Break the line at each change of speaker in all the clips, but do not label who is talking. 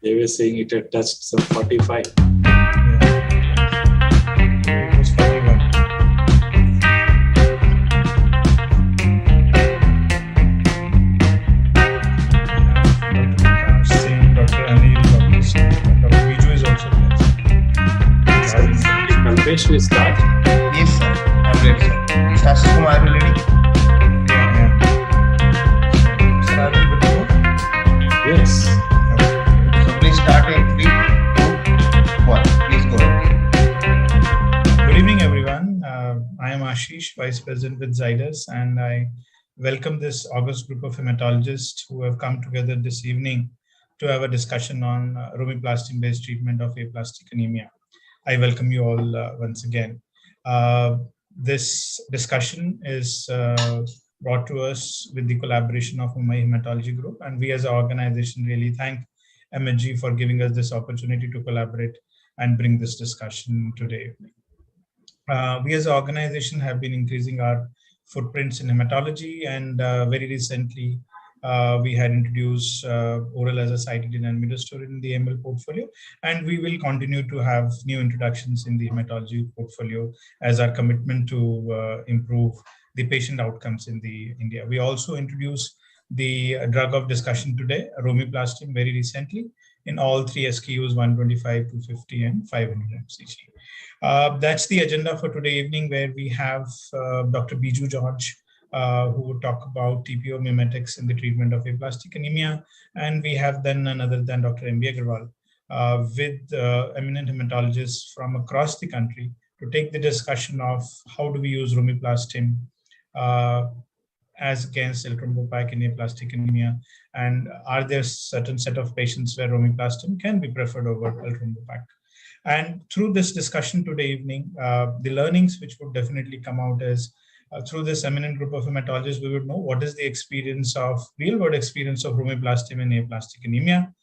They were saying it had touched some 45.
It was 41. Dr. Singh, Dr. Anil, Dr. Steve, and Dr. Biju is also there.
So, Kalpesh, we start.
Yes, sir. I'm ready, sir. Mr. Ashish Kumar, are you ready?
Yeah. Sir, are you good to go?
Yes.
So please start in 3, 2, 1. Please go ahead.
Good evening, everyone. I am Ashish, Vice President with Zydus, and I welcome this august group of hematologists who have come together this evening to have a discussion on Romiplostim-based treatment of aplastic anemia. I welcome you all once again. This discussion is brought to us with the collaboration of my hematology group, and we as an organization really thank MHG for giving us this opportunity to collaborate and bring this discussion today. We as an organization have been increasing our footprints in hematology, and very recently we had introduced oral as a cytidine and midostaurin in the ML portfolio, and we will continue to have new introductions in the hematology portfolio as our commitment to improve the patient outcomes in the India. We also introduced the drug of discussion today, Romiplostim, very recently in all 3 SKUs, 125, 250, and 500 mcg. That's the agenda for today evening, where we have Dr. Biju George, who would talk about TPO mimetics in the treatment of aplastic anemia. And we have then none other than Dr. M.B. Agarwal with eminent hematologists from across the country to take the discussion of how do we use Romiplostim as against eltrombopag in aplastic anemia, and are there certain set of patients where Romiplostim can be preferred over eltrombopag. And through this discussion today evening, the learnings which would definitely come out is through this eminent group of hematologists, we would know what is the experience of real-world experience of Romiplostim in aplastic anemia.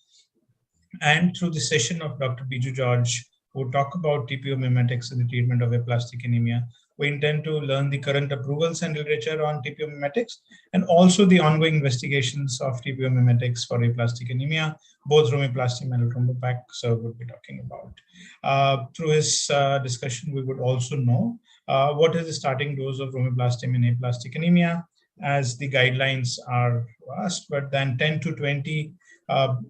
And through the session of Dr. Biju George, who will talk about TPO mimetics in the treatment of aplastic anemia, we intend to learn the current approvals and literature on TPO mimetics, and also the ongoing investigations of TPO mimetics for aplastic anemia, both Romiplostim and eltrombopag, sir would be talking about. Through his discussion, we would also know what is the starting dose of Romiplostim in aplastic anemia, as the guidelines are vast, but then 10 to 20,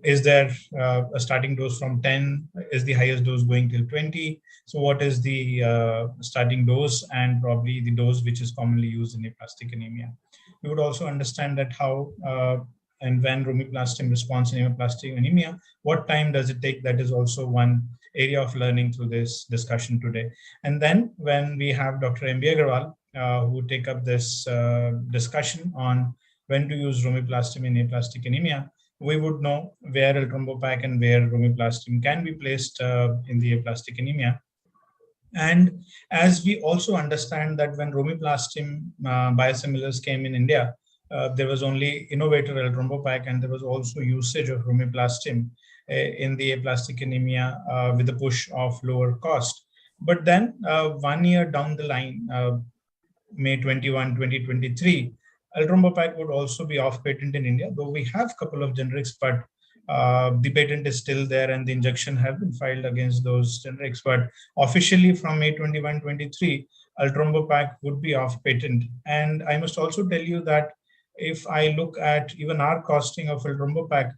is there a starting dose from 10? Is the highest dose going till 20? So what is the starting dose, and probably the dose which is commonly used in aplastic anemia? We would also understand that how and when Romiplostim responds in aplastic anemia, what time does it take? That is also one area of learning through this discussion today. And then when we have Dr. M.B. Agarwal, who would take up this discussion on when to use Romiplostim in aplastic anemia, we would know where eltrombopag and where Romiplostim can be placed in the aplastic anemia. And as we also understand that when Romiplostim biosimilars came in India, there was only innovator eltrombopag, and there was also usage of Romiplostim in the aplastic anemia with the push of lower cost. But then 1 year down the line, May 21, 2023, eltrombopag would also be off patent in India, though we have a couple of generics, but the patent is still there and the injunction have been filed against those generics. But officially from May 21, 23, eltrombopag would be off patent. And I must also tell you that if I look at even our costing of eltrombopag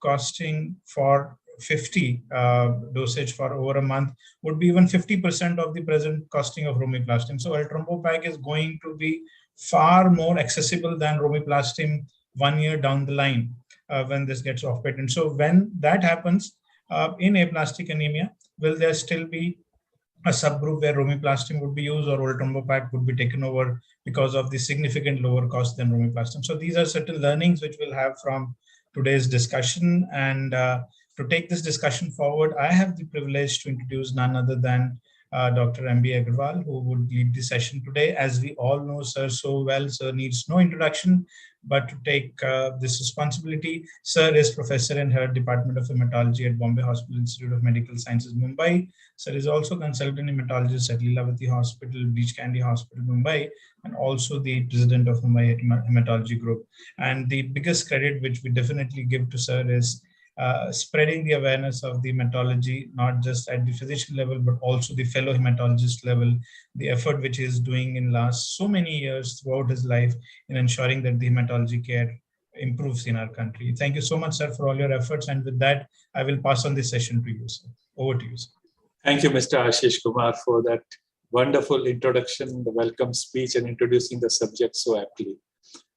costing for 50 dosage for over a month would be even 50% of the present costing of Romiplostim. So eltrombopag is going to be far more accessible than Romiplostim 1 year down the line when this gets off patent. So when that happens in aplastic anemia, will there still be a subgroup where Romiplostim would be used, or eltrombopag would be taken over because of the significant lower cost than Romiplostim? So these are certain learnings which we'll have from today's discussion. And to take this discussion forward, I have the privilege to introduce none other than Dr. M.B. Agarwal, who would lead the session today. As we all know sir so well, sir needs no introduction, but to take this responsibility. Sir is professor in her Department of Hematology at Bombay Hospital Institute of Medical Sciences, Mumbai. Sir is also consultant hematologist at Lilavati Hospital, Beach Candy Hospital, Mumbai, and also the president of Mumbai Hematology Group. And the biggest credit which we definitely give to sir is spreading the awareness of the hematology, not just at the physician level, but also the fellow hematologist level, the effort which he is doing in last so many years throughout his life in ensuring that the hematology care improves in our country. Thank you so much, sir, for all your efforts. And with that, I will pass on this session to you, sir. Over to you, sir.
Thank you, Mr. Ashish Kumar, for that wonderful introduction, the welcome speech, and introducing the subject so aptly.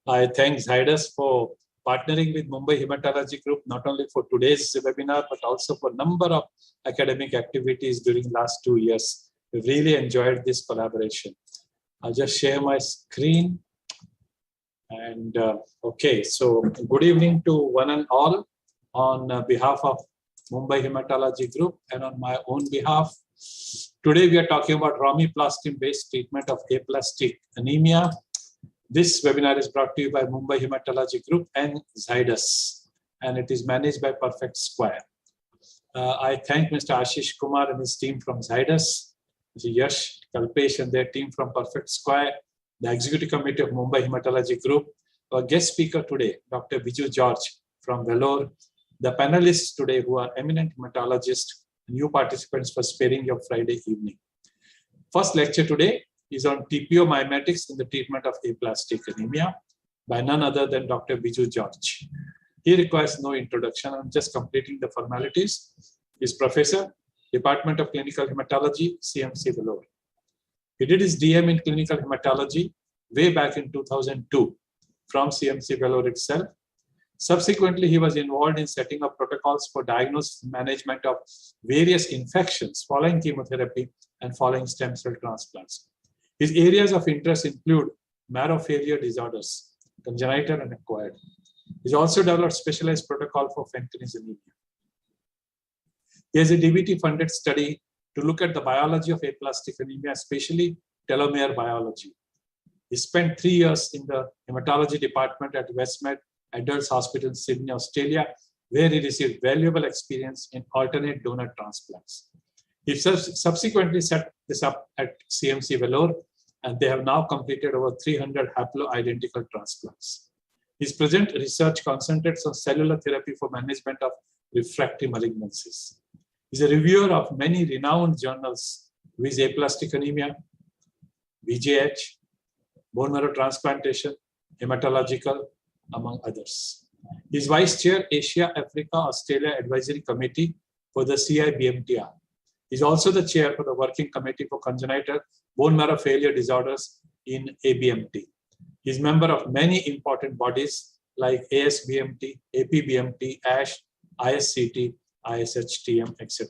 I thank Zydus for partnering with Mumbai Hematology Group, not only for today's webinar, but also for a number of academic activities during last 2 years. We really enjoyed this collaboration. I'll just share my screen. And okay, so good evening to one and all on behalf of Mumbai Hematology Group and on my own behalf. Today we are talking about Romiplostim based treatment of aplastic anemia. This webinar is brought to you by Mumbai Hematology Group and Zydus, and it is managed by Perfect Square. I thank Mr. Ashish Kumar and his team from Zydus, Mr. Yash, Kalpesh and their team from Perfect Square, the Executive Committee of Mumbai Hematology Group, our guest speaker today, Dr. Biju George from Vellore, the panelists today who are eminent hematologists, new participants for sparing your Friday evening. First lecture today is on TPO mimetics in the treatment of aplastic anemia by none other than Dr. Biju George. He requires no introduction. I'm just completing the formalities. He's Professor, Department of Clinical Hematology, CMC Vellore. He did his DM in clinical hematology way back in 2002 from CMC Vellore itself. Subsequently, he was involved in setting up protocols for diagnosis and management of various infections following chemotherapy and following stem cell transplants. His areas of interest include marrow failure disorders, congenital and acquired. He's also developed specialized protocol for Fanconi's anemia. He has a DBT-funded study to look at the biology of aplastic anemia, especially telomere biology. He spent 3 years in the hematology department at Westmed Adults Hospital, Sydney, Australia, where he received valuable experience in alternate donor transplants. He subsequently set this up at CMC Vellore, and they have now completed over 300 haploidentical transplants. His present research concentrates on cellular therapy for management of refractory malignancies. He's a reviewer of many renowned journals, with aplastic anemia, BJH, bone marrow transplantation, hematological, among others. He is Vice Chair, Asia, Africa, Australia Advisory Committee for the CIBMTR. He is also the Chair for the Working Committee for Congenital Bone Marrow Failure Disorders in ABMT. He is member of many important bodies like ASBMT, APBMT, ASH, ISCT, ISHTM, etc.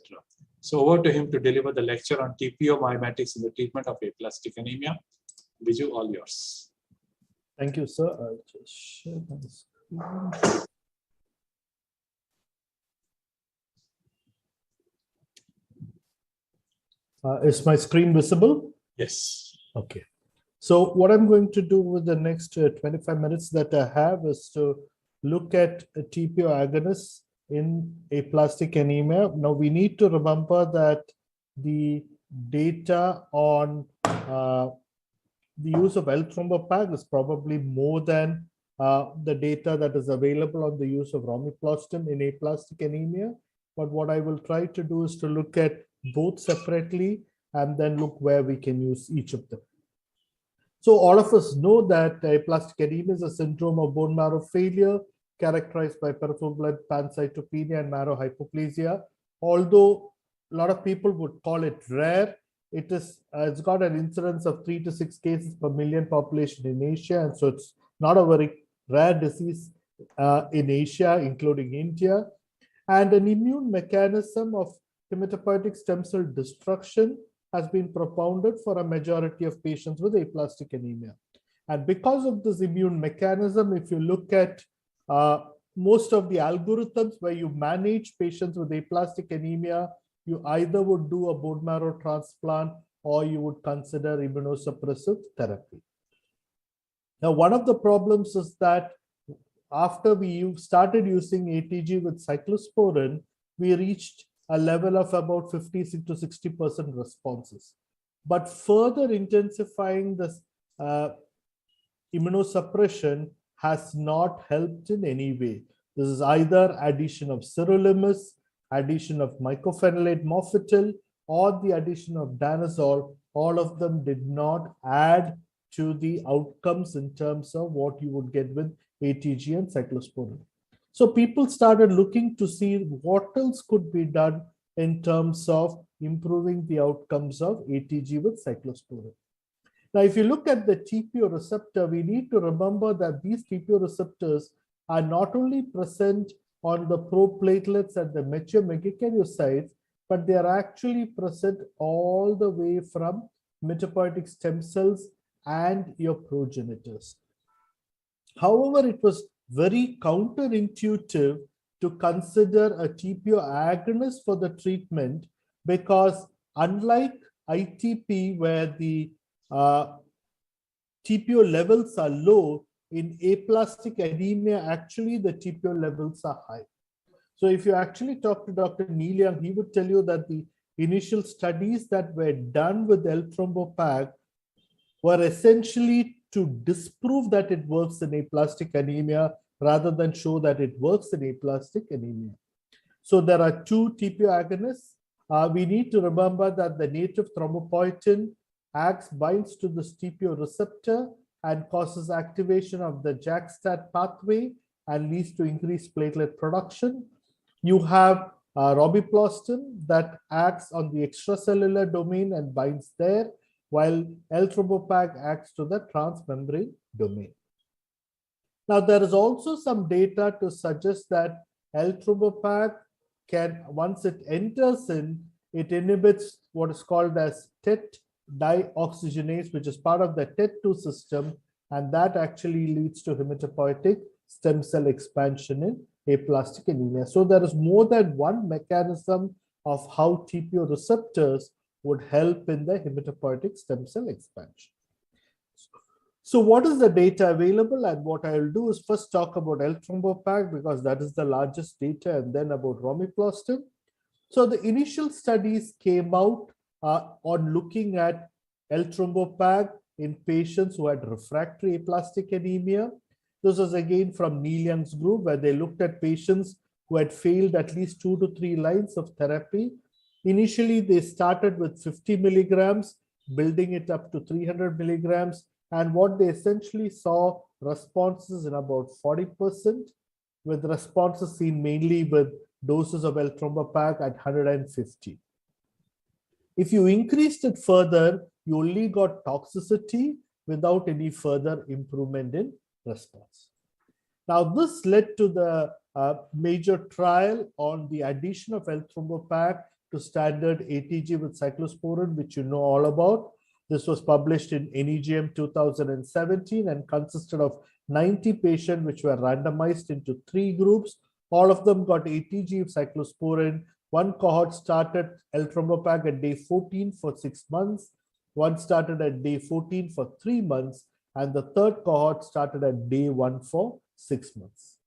So over to him to deliver the lecture on TPO mimetics in the treatment of aplastic anemia. Biju, all yours.
Thank you, sir. I'll just share my screen. Is my screen visible?
Yes.
Okay. So what I'm going to do with the next 25 minutes that I have is to look at a TPO agonists in aplastic anemia. Now we need to remember that the data on the use of L-thrombopag is probably more than the data that is available on the use of Romiplostim in aplastic anemia. But what I will try to do is to look at both separately and then look where we can use each of them. So all of us know that aplastic anemia is a syndrome of bone marrow failure characterized by peripheral blood pancytopenia and marrow hypoplasia. Although a lot of people would call it rare, it's got an incidence of 3 to 6 cases per million population in Asia, and so it's not a very rare disease in Asia, including India. And an immune mechanism of hematopoietic stem cell destruction has been propounded for a majority of patients with aplastic anemia. And because of this immune mechanism, if you look at most of the algorithms where you manage patients with aplastic anemia, you either would do a bone marrow transplant or you would consider immunosuppressive therapy. Now, one of the problems is that after we started using ATG with cyclosporin, we reached a level of about 50 to 60% responses. But further intensifying this immunosuppression has not helped in any way. This is either addition of sirolimus, addition of mycophenolate mofetil, or the addition of danazol. All of them did not add to the outcomes in terms of what you would get with ATG and cyclosporin. So people started looking to see what else could be done in terms of improving the outcomes of ATG with cyclosporin. Now, if you look at the TPO receptor, we need to remember that these TPO receptors are not only present on the proplatelets at the mature megakaryocytes, but they are actually present all the way from hematopoietic stem cells and your progenitors. However, it was very counterintuitive to consider a TPO agonist for the treatment, because unlike ITP, where the TPO levels are low, in aplastic anemia, actually the TPO levels are high. So if you actually talk to Dr. Neil Young, he would tell you that the initial studies that were done with L-Thrombopag were essentially to disprove that it works in aplastic anemia rather than show that it works in aplastic anemia. So there are two TPO agonists. We need to remember that the native thrombopoietin binds to this TPO receptor and causes activation of the JAK-STAT pathway and leads to increased platelet production. You have Romiplostim that acts on the extracellular domain and binds there, while L-Thrombopag acts to the transmembrane domain. Now, there is also some data to suggest that L-Thrombopag can, once it enters in, it inhibits what is called as TET dioxygenase, which is part of the TET2 system, and that actually leads to hematopoietic stem cell expansion in aplastic anemia. So there is more than one mechanism of how TPO receptors would help in the hematopoietic stem cell expansion. So what is the data available? And what I will do is first talk about L-Thrombopag, because that is the largest data, and then about Romiplostim. So the initial studies came out on looking at L-Thrombopag in patients who had refractory aplastic anemia. This was again from Neil Young's group, where they looked at patients who had failed at least 2 to 3 lines of therapy. Initially, they started with 50 milligrams, building it up to 300 milligrams. And what they essentially saw responses in about 40%, with responses seen mainly with doses of L-Thrombopag at 150. If you increased it further, you only got toxicity without any further improvement in response. Now, this led to the major trial on the addition of L-Thrombopag to standard ATG with cyclosporin, which you know all about. This was published in NEJM 2017 and consisted of 90 patients which were randomized into 3 groups. All of them got ATG with cyclosporin. One cohort started L-Thrombopag at day 14 for 6 months. One started at day 14 for 3 months. And the third cohort started at day 1 for 6 months.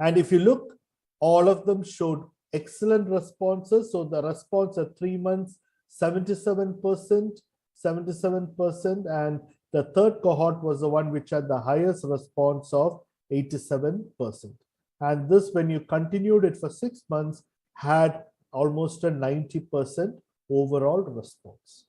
And if you look, all of them showed excellent responses. So the response at 3 months, 77%, and the third cohort was the one which had the highest response of 87%. And this, when you continued it for 6 months, had almost a 90% overall response.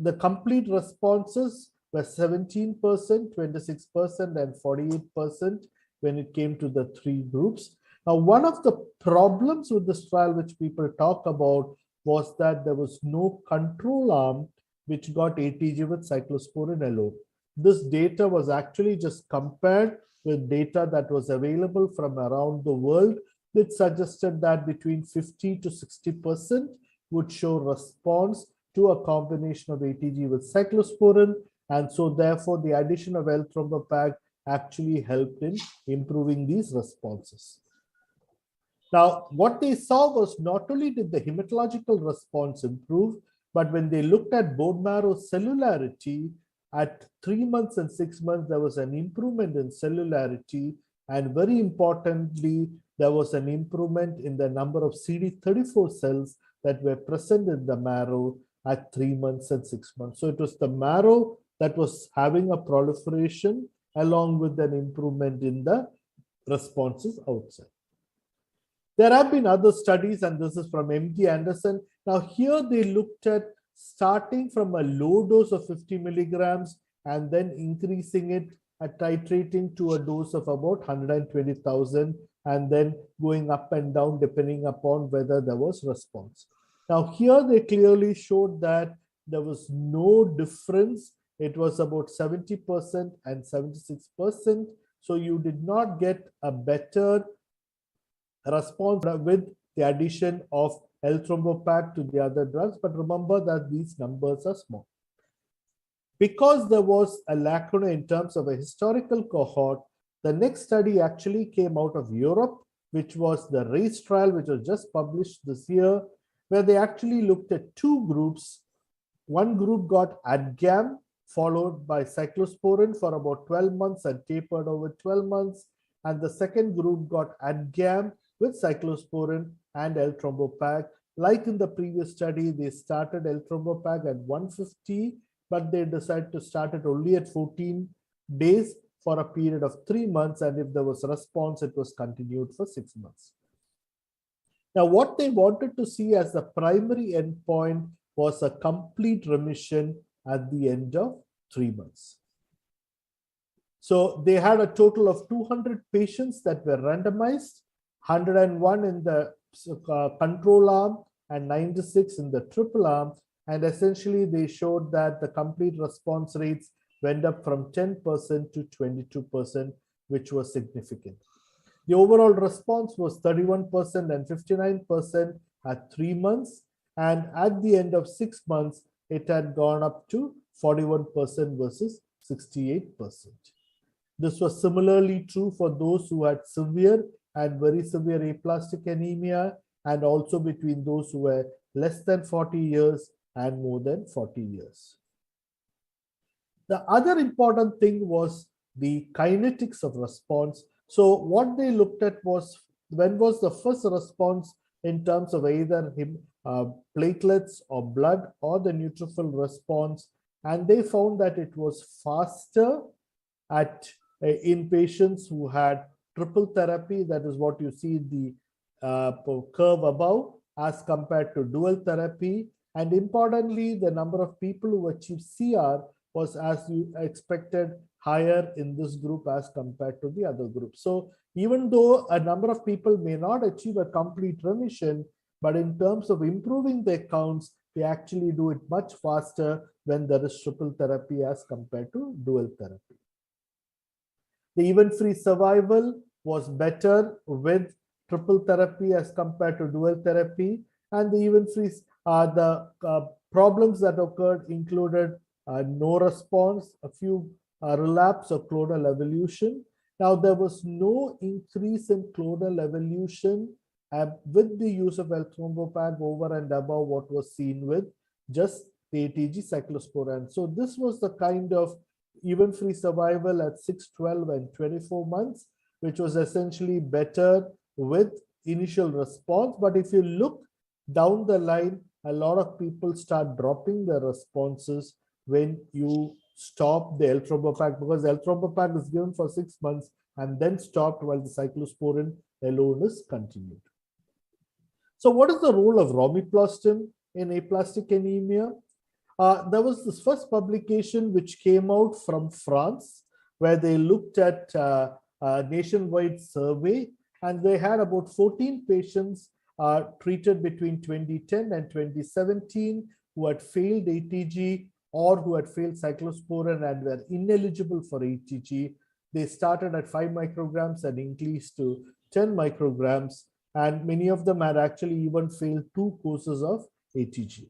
The complete responses were 17%, 26%, and 48% when it came to the 3 groups. Now, one of the problems with this trial, which people talk about, was that there was no control arm which got ATG with cyclosporin alone. This data was actually just compared with data that was available from around the world, which suggested that between 50 to 60% would show response to a combination of ATG with cyclosporin. And so therefore, the addition of L-Thrombopag actually helped in improving these responses. Now, what they saw was not only did the hematological response improve, but when they looked at bone marrow cellularity, at 3 months and 6 months, there was an improvement in cellularity. And very importantly, there was an improvement in the number of CD34 cells that were present in the marrow at 3 months and 6 months. So it was the marrow that was having a proliferation along with an improvement in the responses outside. There have been other studies, and this is from MD Anderson. Now here they looked at starting from a low dose of 50 milligrams and then increasing it at titrating to a dose of about 120,000 and then going up and down depending upon whether there was response. Now here they clearly showed that there was no difference. It was about 70% and 76%. So you did not get a better response with the addition of L-Thrombopac to the other drugs. But remember that these numbers are small. Because there was a lacuna in terms of a historical cohort, the next study actually came out of Europe, which was the RACE trial, which was just published this year, where they actually looked at two groups. One group got ADGAM, followed by cyclosporin for about 12 months and tapered over 12 months. And the second group got ADGAM with cyclosporin and L-Thrombopac. Like in the previous study, they started L-Thrombopac at 150, but they decided to start it only at 14 days for a period of 3 months. And if there was a response, it was continued for 6 months. Now, what they wanted to see as the primary endpoint was a complete remission at the end of 3 months. So they had a total of 200 patients that were randomized, 101 in the control arm and 96 in the triple arm. And essentially, they showed that the complete response rates went up from 10% to 22%, which was significant. The overall response was 31% and 59% at 3 months. And at the end of 6 months, it had gone up to 41% versus 68%. This was similarly true for those who had severe and very severe aplastic anemia, and also between those who were less than 40 years and more than 40 years. The other important thing was the kinetics of response. So what they looked at was when was the first response in terms of either platelets or blood or the neutrophil response, and they found that it was faster in patients who had triple therapy, that is what you see the curve above, as compared to dual therapy. And importantly, the number of people who achieved CR was, as you expected, higher in this group as compared to the other group. So even though a number of people may not achieve a complete remission, but in terms of improving their counts, they actually do it much faster when there is triple therapy as compared to dual therapy. The event-free survival was better with triple therapy as compared to dual therapy, and the event-free problems that occurred included no response, a few relapse or clonal evolution. Now, there was no increase in clonal evolution with the use of L-Thrombopac over and above what was seen with just the ATG cyclosporin. So this was the kind of event-free survival at 6, 12, and 24 months, which was essentially better with initial response. But if you look down the line, a lot of people start dropping their responses when you stop the L-Thrombopac, because L-Thrombopac is given for 6 months and then stopped while the cyclosporin alone is continued. So what is the role of Romiplostim in aplastic anemia? There was this first publication which came out from France, where they looked at a nationwide survey, and they had about 14 patients treated between 2010 and 2017 who had failed ATG or who had failed cyclosporin and were ineligible for ATG. They started at 5 micrograms and increased to 10 micrograms, and many of them had actually even failed 2 courses of ATG.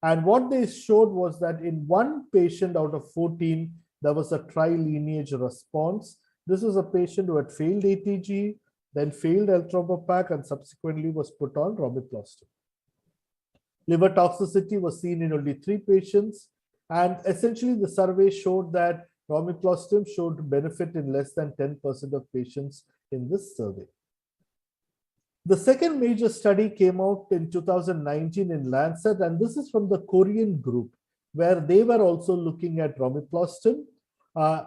And what they showed was that in 1 patient out of 14, there was a tri-lineage response. This was a patient who had failed ATG, then failed L-Thrombopac, and subsequently was put on Romiplostim. Liver toxicity was seen in only 3 patients, and essentially the survey showed that Romiplostim showed benefit in less than 10% of patients in this survey. The second major study came out in 2019 in Lancet, and this is from the Korean group, where they were also looking at Romiplostim.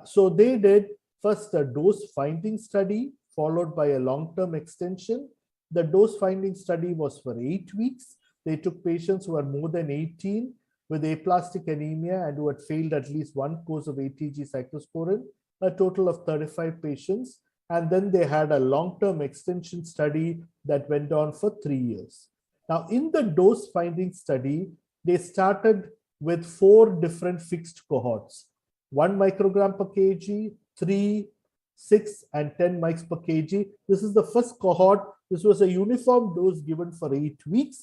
So they did first a dose finding study followed by a long-term extension. The dose finding study was for 8 weeks. They took patients who were more than 18 with aplastic anemia and who had failed at least one course of ATG cyclosporin, a total of 35 patients. And then they had a long-term extension study that went on for 3 years. Now, in the dose finding study, they started with 4 different fixed cohorts: 1 microgram per kg, 3, 6, and 10 mics per kg. This is the first cohort. This was a uniform dose given for 8 weeks.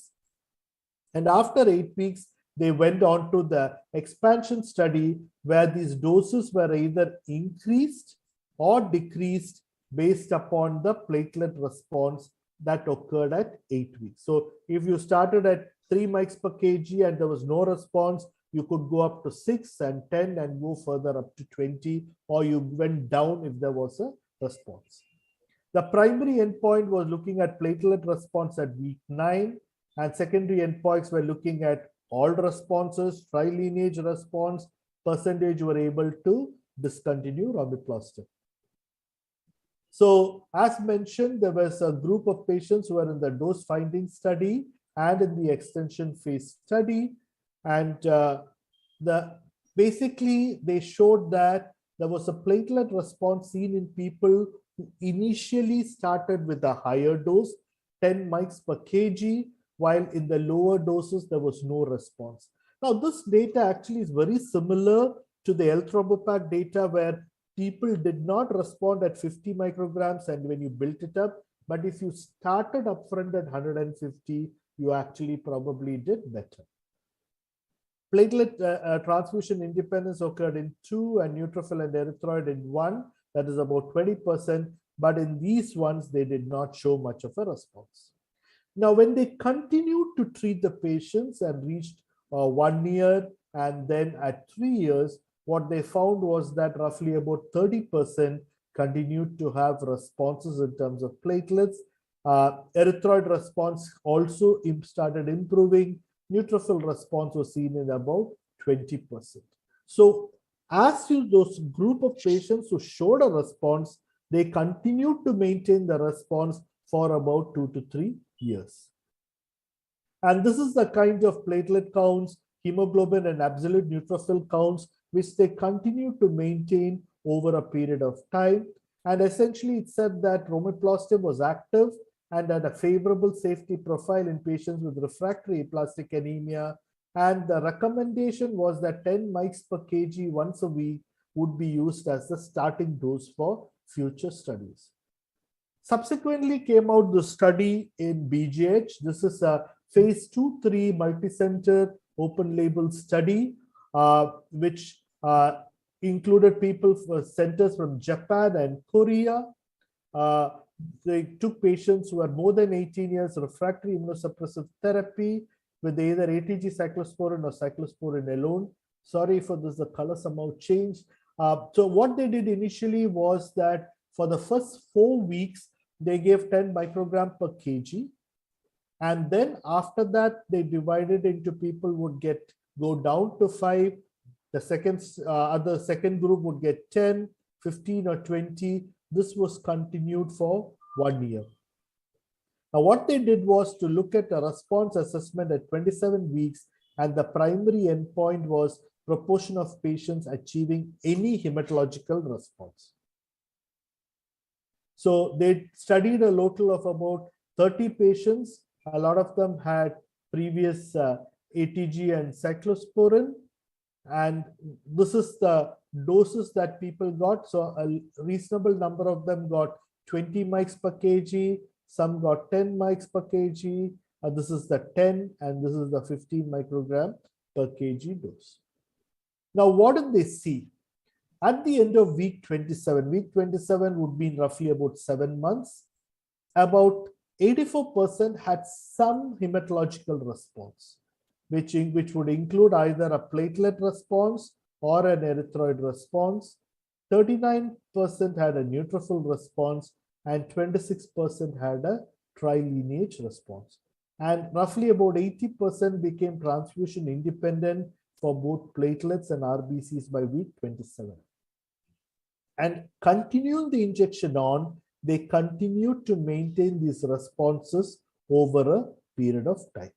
And after 8 weeks, they went on to the expansion study where these doses were either increased or decreased based upon the platelet response that occurred at 8 weeks. So if you started at 3 mics per kg and there was no response, you could go up to 6 and 10 and go further up to 20, or you went down if there was a response. The primary endpoint was looking at platelet response at week 9, and secondary endpoints were looking at all responses, tri-lineage response, percentage were able to discontinue romiplostim. So as mentioned, there was a group of patients who were in the dose finding study and in the extension phase study. And basically they showed that there was a platelet response seen in people who initially started with a higher dose, 10 mics per kg, while in the lower doses, there was no response. Now, this data actually is very similar to the L-Thrombopac data where people did not respond at 50 micrograms and when you built it up, but if you started upfront at 150, you actually probably did better. Platelet transfusion independence occurred in 2 and neutrophil and erythroid in 1, that is about 20%, but in these ones, they did not show much of a response. Now, when they continued to treat the patients and reached 1 year and then at 3 years, what they found was that roughly about 30% continued to have responses in terms of platelets. Erythroid response also started improving. Neutrophil response was seen in about 20%. So as to those group of patients who showed a response, they continued to maintain the response for about 2 to 3 years. And this is the kind of platelet counts, hemoglobin and absolute neutrophil counts, which they continue to maintain over a period of time. And essentially it said that romiplostim was active and had a favorable safety profile in patients with refractory aplastic anemia. And the recommendation was that 10 mics per kg once a week would be used as the starting dose for future studies. Subsequently came out the study in BGH. This is a phase 2-3 multi-center open label study, which included people for centers from Japan and Korea. They took patients who were more than 18 years refractory immunosuppressive therapy with either ATG cyclosporin or cyclosporin alone. Sorry for this, the color somehow changed. So what they did initially was that for the first 4 weeks, they gave 10 microgram per kg. And then after that, they divided into people would go down to 5. The second group would get 10, 15 or 20. This was continued for 1 year. Now, what they did was to look at a response assessment at 27 weeks, and the primary endpoint was proportion of patients achieving any hematological response. So they studied a total of about 30 patients. A lot of them had previous ATG and cyclosporin. And this is the doses that people got. So a reasonable number of them got 20 mics per kg. Some got 10 mics per kg. This is the 10 and this is the 15 microgram per kg dose. Now, what did they see? At the end of week 27 would be roughly about 7 months, about 84% had some hematological response, which would include either a platelet response or an erythroid response. 39% had a neutrophil response and 26% had a tri-lineage response. And roughly about 80% became transfusion independent for both platelets and RBCs by week 27. and continuing the injection on, they continue to maintain these responses over a period of time.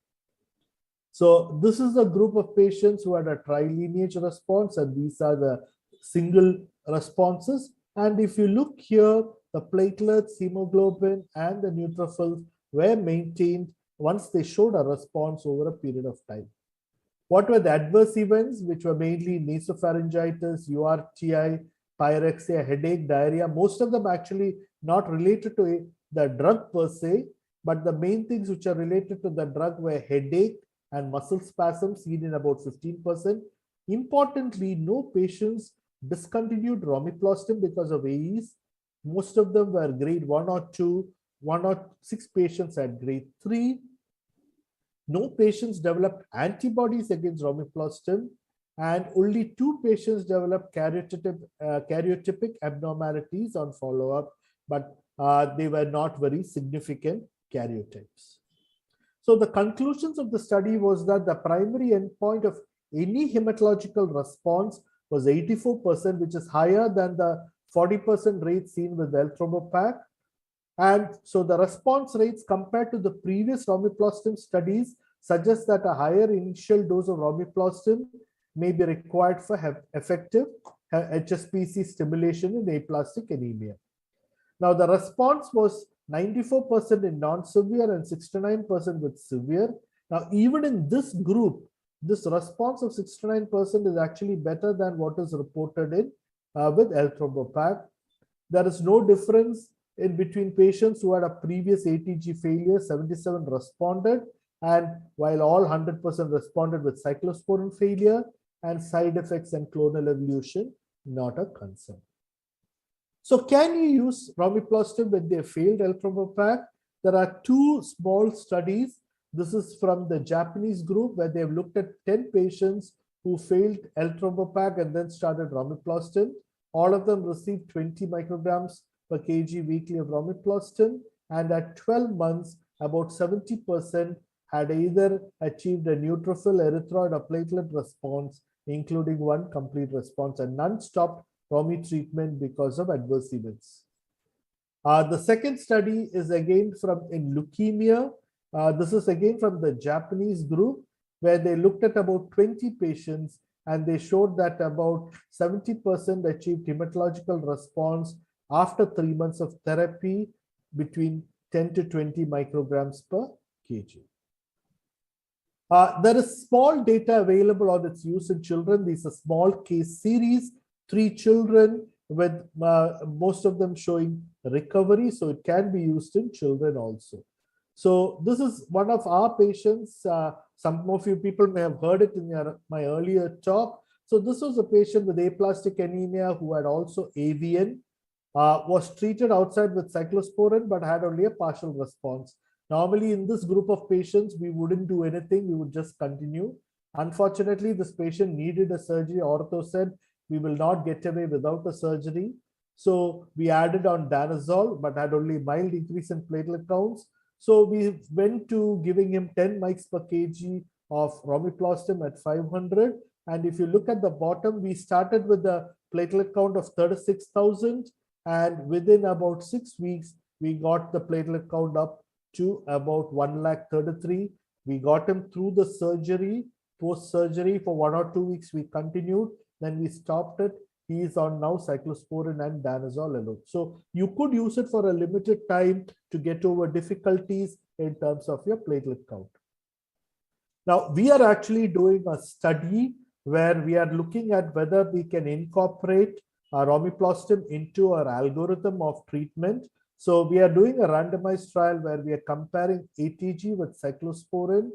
So this is a group of patients who had a tri-lineage response, and these are the single responses. And if you look here, the platelets, hemoglobin, and the neutrophils were maintained once they showed a response over a period of time. What were the adverse events, which were mainly nasopharyngitis, URTI, pyrexia, headache, diarrhea? Most of them actually not related to the drug per se, but the main things which are related to the drug were headache and muscle spasms, seen in about 15%. Importantly, no patients discontinued romiplostim because of AEs. Most of them were grade 1 or 2. 1 or 6 patients had grade 3. No patients developed antibodies against romiplostim, and only 2 patients developed karyotypic abnormalities on follow-up, but they were not very significant karyotypes. So the conclusions of the study was that the primary endpoint of any hematological response was 84%, which is higher than the 40% rate seen with eltrombopag. And so the response rates compared to the previous romiplostim studies suggest that a higher initial dose of romiplostim may be required for effective HSPC stimulation in aplastic anemia. Now the response was 94% in non-severe and 69% with severe. Now even in this group, this response of 69% is actually better than what is reported in with eltrombopag. There is no difference in between patients who had a previous ATG failure. 77 responded, and while all 100% responded with cyclosporin failure, and side effects and clonal evolution not a concern. So can you use romiplostim when they failed eltrombopag? There are 2 small studies. This is from the Japanese group, where they've looked at 10 patients who failed eltrombopag and then started romiplostim. All of them received 20 micrograms per kg weekly of romiplostim, and at 12 months, about 70% had either achieved a neutrophil, erythroid, or platelet response, including 1 complete response, and none stopped romi treatment because of adverse events. The second study is again from in leukemia. This is again from the Japanese group, where they looked at about 20 patients, and they showed that about 70% achieved hematological response after 3 months of therapy between 10 to 20 micrograms per kg. There is small data available on its use in children. These are small case series, 3 children with most of them showing recovery. So it can be used in children also. So this is one of our patients. Some of you people may have heard it in my earlier talk. So this was a patient with aplastic anemia who had also AVN, was treated outside with cyclosporin, but had only a partial response. Normally in this group of patients, we wouldn't do anything. We would just continue. Unfortunately, this patient needed a surgery. Ortho said, we will not get away without a surgery. So we added on danazol, but had only mild increase in platelet counts. So we went to giving him 10 mics per kg of romiplostim at 500. And if you look at the bottom, we started with the platelet count of 36,000. And within about 6 weeks, we got the platelet count up to about 1,33,000. We got him through the surgery. Post-surgery for 1 or 2 weeks, we continued. Then we stopped it. He is on now cyclosporin and danazol alone. So you could use it for a limited time to get over difficulties in terms of your platelet count. Now, we are actually doing a study where we are looking at whether we can incorporate romiplostim into our algorithm of treatment. So we are doing a randomized trial where we are comparing ATG with cyclosporin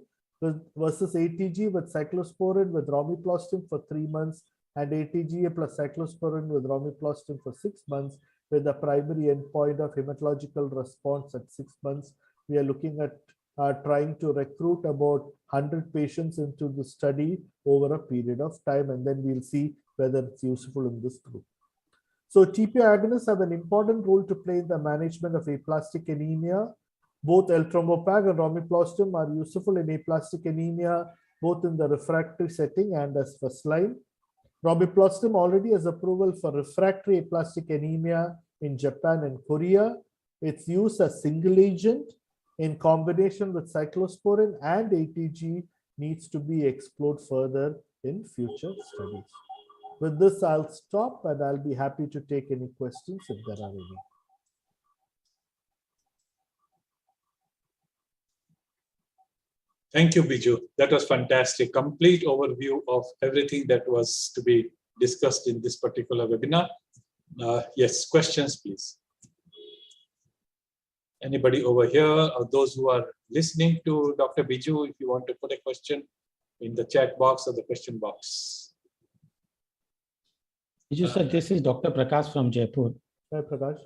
versus ATG with cyclosporin with romiplostim for 3 months, and ATG plus cyclosporin with romiplostim for 6 months, with the primary endpoint of hematological response at 6 months. We are looking at trying to recruit about 100 patients into the study over a period of time, and then we'll see whether it's useful in this group. So TPO agonists have an important role to play in the management of aplastic anemia. Both eltrombopag and romiplostim are useful in aplastic anemia, both in the refractory setting and as first line. Romiplostim already has approval for refractory aplastic anemia in Japan and Korea. It's used as single agent in combination with cyclosporin, and ATG needs to be explored further in future studies. With this, I'll stop and I'll be happy to take any questions if there are any.
Thank you, Biju. That was fantastic. Complete overview of everything that was to be discussed in this particular webinar. Yes, questions, please. Anybody over here, or those who are listening to Dr. Biju, if you want to put a question in the chat box or the question box.
Biju sir, this is Dr. Prakash from Jaipur.
Hi, Prakash.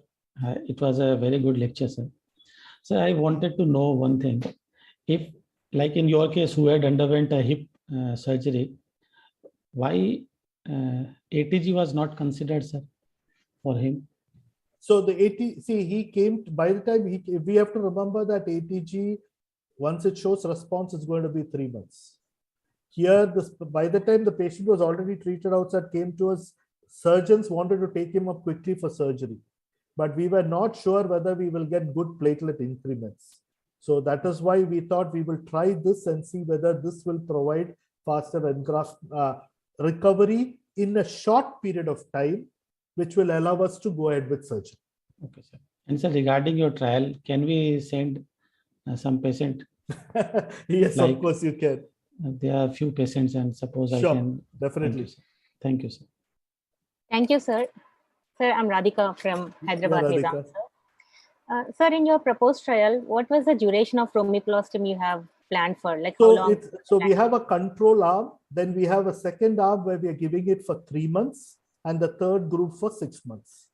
It was a very good lecture, sir. So I wanted to know one thing. If, like in your case, who had underwent a hip surgery, why ATG was not considered, sir, for him?
So the he came, by the time we have to remember that ATG, once it shows response, it's going to be 3 months. Here, by the time the patient was already treated outside, came to us, surgeons wanted to take him up quickly for surgery, but we were not sure whether we will get good platelet increments. So that is why we thought we will try this and see whether this will provide faster engraft recovery in a short period of time, which will allow us to go ahead with surgery.
Okay, sir. And sir, regarding your trial, can we send some patient?
Yes, of course you can.
There are a few patients, and suppose
Sure,
I can.
definitely.
Thank you, sir.
Thank you, sir. Sir, I'm Radhika from Hyderabad,
Yeah,
Nizam, sir. Sir, in your proposed trial, what was the duration of Romiplostim you have planned for? Like how long?
So we have a control arm, then we have a second arm where we are giving it for 3 months, and the third group for 6 months.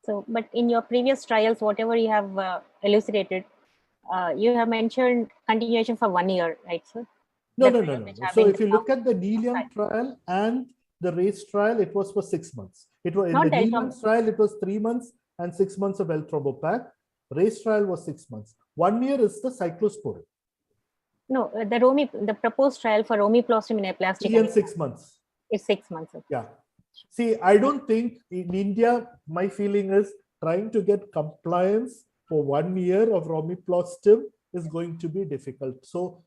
So, but in your previous trials, whatever you have elucidated, you have mentioned continuation for 1 year, right, sir?
No. So if you look at the Neelam trial and the race trial, it was for 6 months. It was in the Neelam trial, it was 3 months and 6 months of L-thrombopac. Race trial was 6 months. 1 year is the cyclosporin.
No, the proposed trial for Romiplostim in aplastic
3 and 6 months.
It's 6 months. Okay.
Yeah. See, I don't think in India, my feeling is trying to get compliance for 1 year of Romiplostim is going to be difficult. So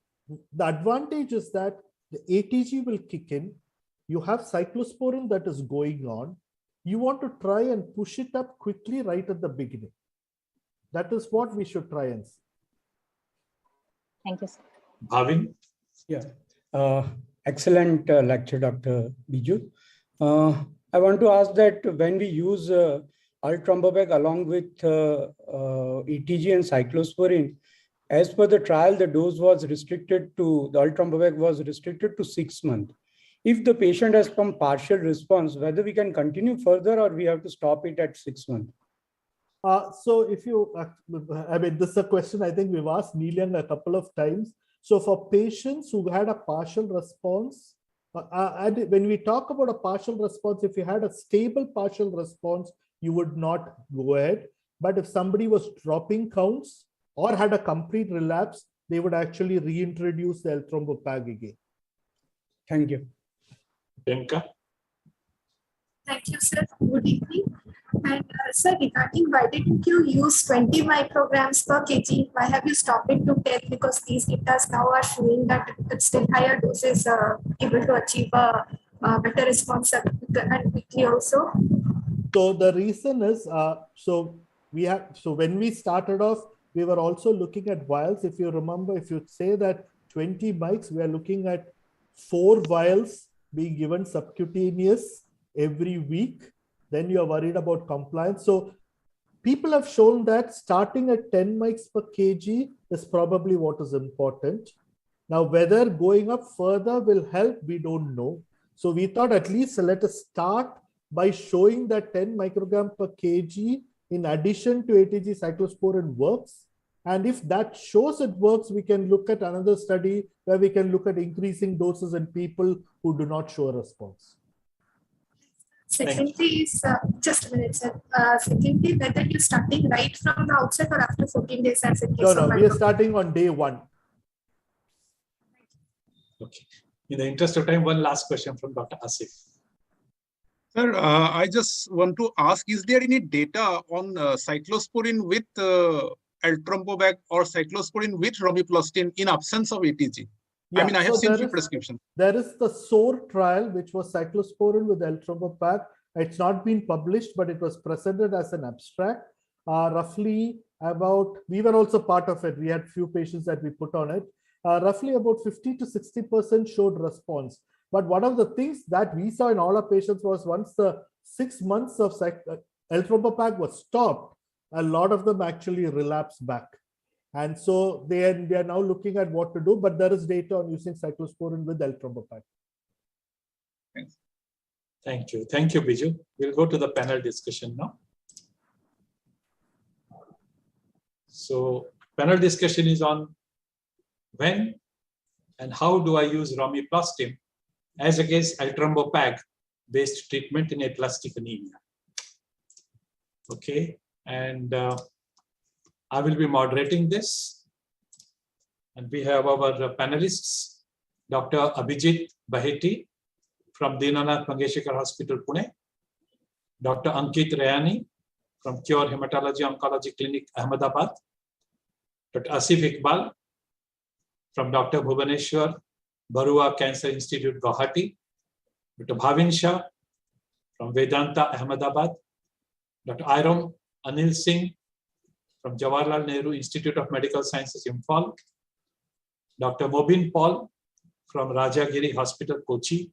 the advantage is that the ATG will kick in. You have cyclosporin that is going on. You want to try and push it up quickly right at the beginning. That is what we should try and see.
Thank you, sir.
Bhavin?
Yeah. Excellent lecture, Dr. Biju. I want to ask that when we use L-thrombopac along with ATG and cyclosporin, as per the trial, the dose was restricted to, the L-thrombopac was restricted to 6 months. If the patient has some partial response, whether we can continue further or we have to stop it at 6 months?
So if you, I mean, this is a question I think we've asked Neelam a couple of times. So for patients who had a partial response, and when we talk about a partial response, if you had a stable partial response, you would not go ahead. But if somebody was dropping counts or had a complete relapse, they would actually reintroduce the L-thrombopac again.
Thank you.
Priyanka?
Thank you, sir. Good evening. And sir, regarding why didn't you use 20 micrograms per kg? Why have you stopped it to 10? Because these data now are showing that it's still higher doses able to achieve a better response and quickly also.
So the reason is, so when we started off, we were also looking at vials. If you remember, if you say that 20 mics, we are looking at 4 vials being given subcutaneous every week. Then you are worried about compliance. So people have shown that starting at 10 mics per kg is probably what is important. Now, whether going up further will help, we don't know. So we thought at least let us start by showing that 10 microgram per kg in addition to ATG cyclosporin works. And if that shows it works, we can look at another study where we can look at increasing doses in people who do not show a response.
Secondly is, just a minute, sir. Secondly, whether you're starting right from the outset or after 14 days as a case.
No, we are starting on day 1.
Okay. In the interest of time, one last question from Dr. Asif.
Sir, I just want to ask, is there any data on cyclosporin with L-Trombobag or cyclosporin with Romiplostim in absence of ATG?
Yeah,
I mean, I have
so
seen few prescriptions.
there is the SOAR trial, which was cyclosporin with L-Trombopag. It's not been published, but it was presented as an abstract. Roughly about, we were also part of it. We had few patients that we put on it. Roughly about 50 to 60% showed response. But one of the things that we saw in all our patients was once the 6 months of L-Trombopag was stopped, a lot of them actually relapsed back. And so they are now looking at what to do, but there is data on using cyclosporin with L-Trombopag.
Thanks. Thank you. Thank you, Biju. We'll go to the panel discussion now. So panel discussion is on when and how do I use Romiplostim as against L-Trombopag based treatment in aplastic anemia. Okay, and I will be moderating this. And we have our panelists, Dr. Abhijit Baheti from Dinanath Mangeshkar Hospital, Pune, Dr. Ankit Rayani from Cure Hematology Oncology Clinic, Ahmedabad, Dr. Asif Iqbal from Dr. Bhubaneswar Barua Cancer Institute, Guwahati, Dr. Bhavin Shah from Vedanta, Ahmedabad, Dr. Iram Anil Singh from Jawaharlal Nehru Institute of Medical Sciences, Imphal, Dr. Mobin Paul from Rajagiri Hospital, Kochi,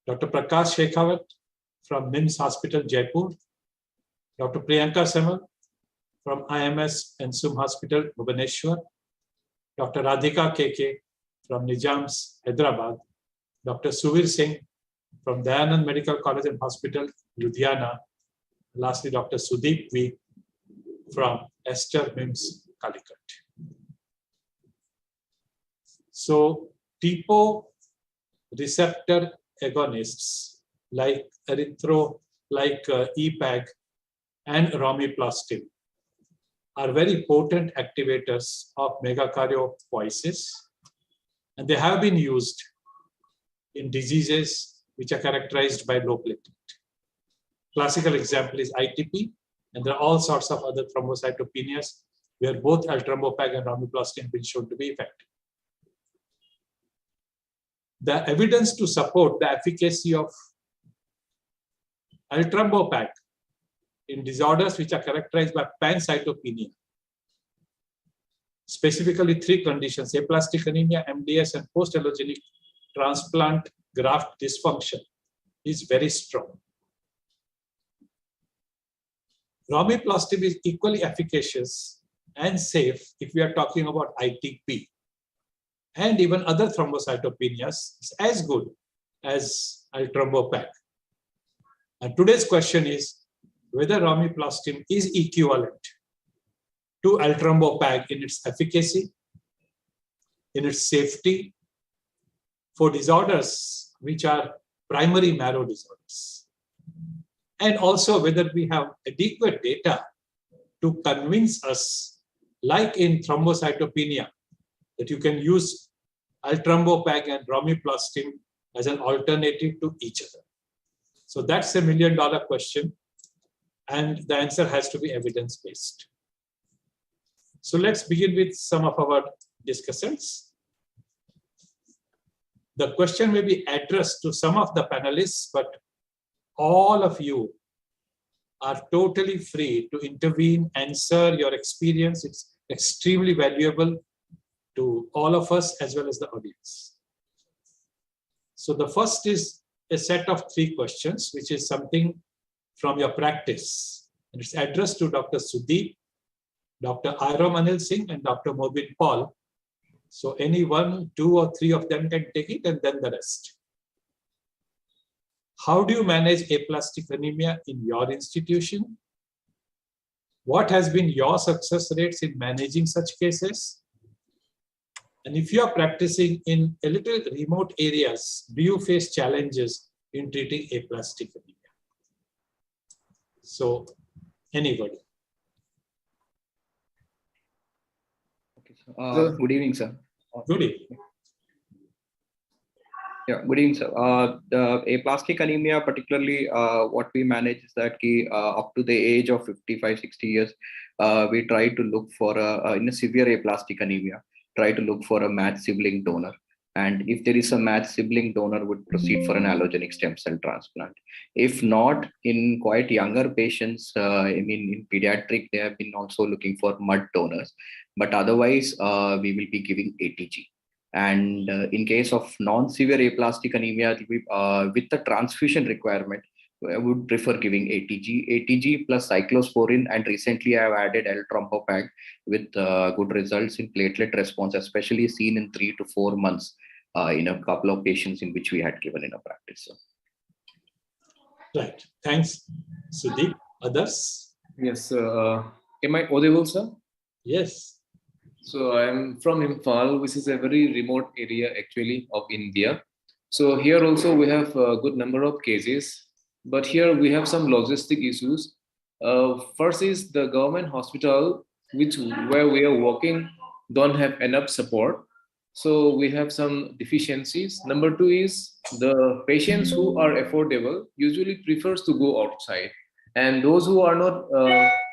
Dr. Prakash Shekhawat from MIMS Hospital, Jaipur, Dr. Priyanka Samal from IMS and SUM Hospital, Bhubaneswar, Dr. Radhika KK from Nizam's, Hyderabad, Dr. Suvir Singh from Dayanand Medical College and Hospital, Ludhiana, lastly, Dr. Sudeep V from Esther MIMS, Calicut. So, TPO receptor agonists like EPAG and Romiplostim are very potent activators of megakaryopoiesis, and they have been used in diseases which are characterized by low platelet. Classical example is ITP, and there are all sorts of other thrombocytopenias where both L-Trombopag and Romiplostim have been shown to be effective. The evidence to support the efficacy of L-Trombopag in disorders which are characterized by pancytopenia, specifically 3 conditions: aplastic anemia, MDS, and post-allogenic transplant graft dysfunction, is very strong. Romiplostim is equally efficacious and safe if we are talking about ITP, and even other thrombocytopenias is as good as L-Trombopag. And today's question is whether Romiplostim is equivalent to L-Trombopag in its efficacy, in its safety, for disorders which are primary marrow disorders, and also whether we have adequate data to convince us, like in thrombocytopenia, that you can use L-Trombopag and Romiplostim as an alternative to each other. So that's a $1 million question, and the answer has to be evidence-based. So let's begin with some of our discussants. The question may be addressed to some of the panelists, but all of you are totally free to intervene, answer your experience. It's extremely valuable to all of us as well as the audience. So the first is a set of 3 questions, which is something from your practice. And it's addressed to Dr. Sudeep, Dr. Iram Anil Singh, and Dr. Mobin Paul. So any 1, 2, or 3 of them can take it, and then the rest. How do you manage aplastic anemia in your institution? What has been your success rates in managing such cases? And if you are practicing in a little remote areas, do you face challenges in treating aplastic anemia? So, anybody?
Okay, good evening, sir.
Good evening.
Yeah, good evening, sir. The aplastic anemia, particularly what we manage is that up to the age of 55, 60 years, we try to look for in a severe aplastic anemia, try to look for a matched sibling donor. And if there is a matched sibling donor, would proceed for an allogenic stem cell transplant. If not, in quite younger patients, in pediatric, they have been also looking for mud donors. But otherwise, we will be giving ATG. And in case of non-severe aplastic anemia with the transfusion requirement, I would prefer giving ATG plus cyclosporin, and recently I have added L-Trombopag with good results in platelet response, especially seen in 3 to 4 months in a couple of patients in which we had given in a practice.
Right. Thanks, Sudeep. Others?
Yes. Am I audible, sir?
Yes.
So I'm from Imphal, which is a very remote area actually of India. So here also we have a good number of cases, but here we have some logistic issues. First is the government hospital, where we are working, don't have enough support. So we have some deficiencies. Number two is the patients who are affordable usually prefers to go outside, and those who are not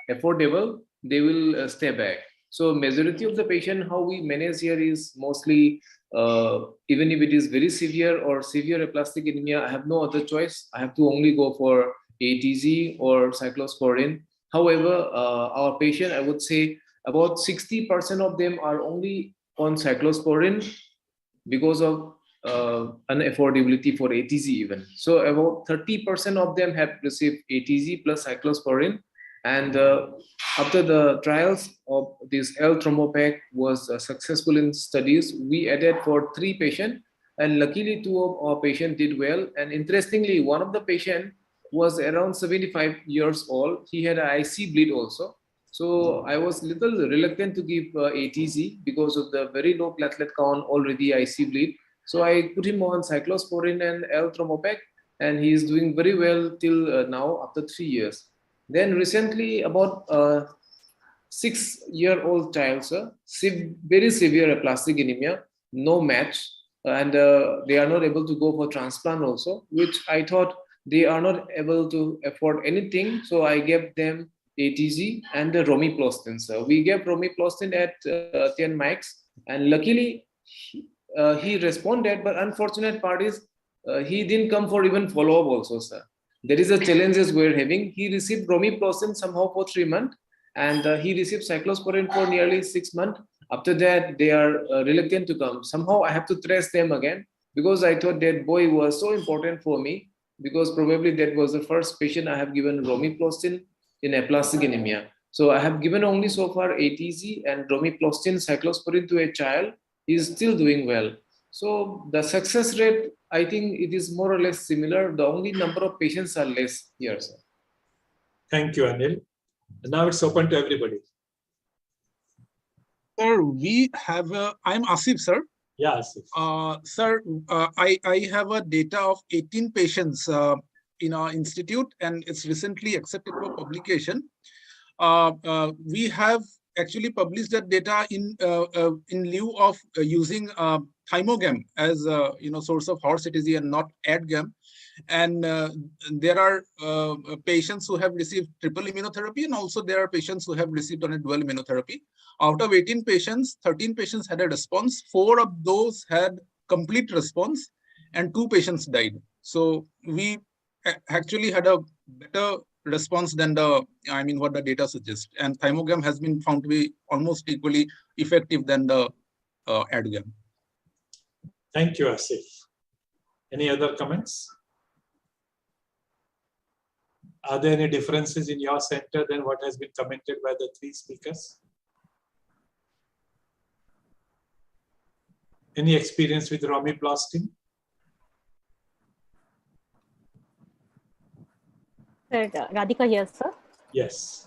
affordable, they will stay back. So majority of the patient, how we manage here is mostly, even if it is very severe or severe aplastic anemia, I have no other choice. I have to only go for ATG or cyclosporin. However, our patient, I would say about 60% of them are only on cyclosporin because of unaffordability for ATG even. So about 30% of them have received ATG plus cyclosporin. And after the trials of this L-Trombopag was successful in studies, we added for 3 patients, and luckily 2 of our patients did well. And interestingly, one of the patients was around 75 years old. He had an IC bleed also. So I was little reluctant to give ATG because of the very low platelet count, already IC bleed. So I put him on cyclosporin and L-Trombopag, and he is doing very well till now after 3 years. Then recently, about 6-year-old child, sir, very severe aplastic anemia, no match, and they are not able to go for transplant also, which I thought they are not able to afford anything. So I gave them ATG and the Romiplostim, sir. We gave Romiplostim at 10 mics, and luckily he responded, but unfortunate part is he didn't come for even follow-up also, sir. There is a challenges we're having. He received Romiplostim somehow for 3 months, and he received cyclosporin for nearly 6 months. After that, they are reluctant to come. Somehow I have to trace them again, because I thought that boy was so important for me, because probably that was the first patient I have given Romiplostim in aplastic anemia. So I have given only so far ATG and Romiplostim cyclosporin to a child. He is still doing well. So the success rate, I think it is more or less similar. The only number of patients are less here, sir.
Thank you, Anil. And now it's open to everybody.
Sir, we have I'm Asif, sir.
Yeah, Asif.
Sir, I have a data of 18 patients in our institute, and it's recently accepted for publication. We have actually published that data in lieu of using thymogam as a source of horse ATG and not ADGAM. And there are patients who have received triple immunotherapy, and also there are patients who have received on a dual immunotherapy. Out of 18 patients, 13 patients had a response. 4 of those had complete response, and 2 patients died. So we actually had a better response than what the data suggests. And thymogam has been found to be almost equally effective than the ADGAM.
Thank you, Asif. Any other comments? Are there any differences in your center than what has been commented by the 3 speakers? Any experience with Romiplostim?
Sir, Radhika here, sir.
Yes.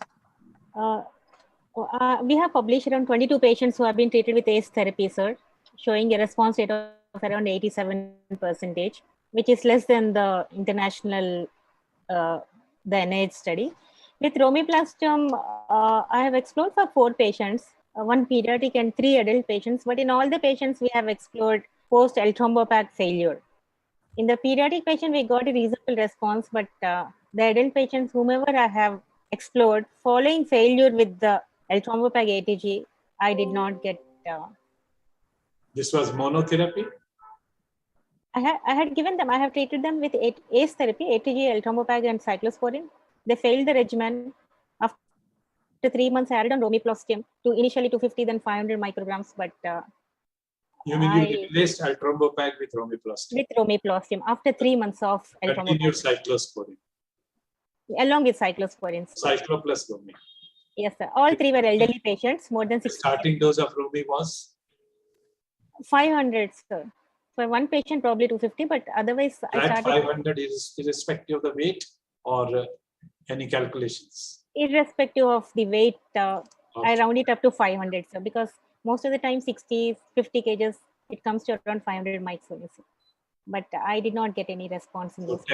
We have published around 22 patients who have been treated with ACE therapy, sir, showing a response rate of around 87%, which is less than the international, the NIH study. With Romiplostim, I have explored for 4 patients, 1 pediatric and 3 adult patients, but in all the patients we have explored post L-Trombopag failure. In the pediatric patient, we got a reasonable response, but the adult patients, whomever I have explored, following failure with the L-Trombopag ATG, I did not get.
This was monotherapy?
I had given them, I have treated them with ACE therapy, ATG, L-Trombopag, and cyclosporine. They failed the regimen. After 3 months, I added on Romiplostim to initially 250, then 500 micrograms, but
you mean you replaced L-Trombopag with Romiplostim?
With Romiplostim after 3 months of L-Trombopag.
Continued cyclosporine.
Along with cyclosporine.
Cyclo plus Romi.
Yes, sir. All three were elderly patients, more than 60.
The starting dose of Romi was?
500, sir. For one patient, probably 250, but otherwise, I started.
500 is irrespective of the weight or any calculations?
Irrespective of the weight, I round it up to 500, sir, because most of the time, 60, 50 kgs, it comes to around 500 mics. But I did not get any response in
so
those.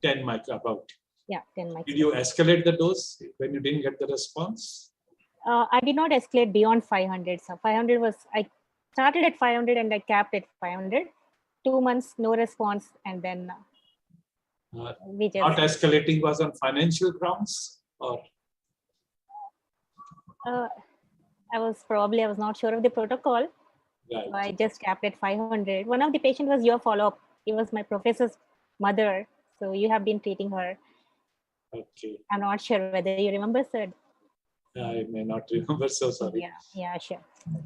10 mic about.
Yeah, 10 mics.
Did you escalate the dose when you didn't get the response?
I did not escalate beyond 500. So 500 was, I started at 500 and I capped at 500. 2 months, no response. And then we just.
Not escalating was on financial grounds or?
I was not sure of the protocol.
Right.
So I just capped at 500. One of the patients was your follow-up. He was my professor's mother. So you have been treating her.
Okay.
I'm not sure whether you remember, sir.
I may not remember, so sorry.
Yeah, sure.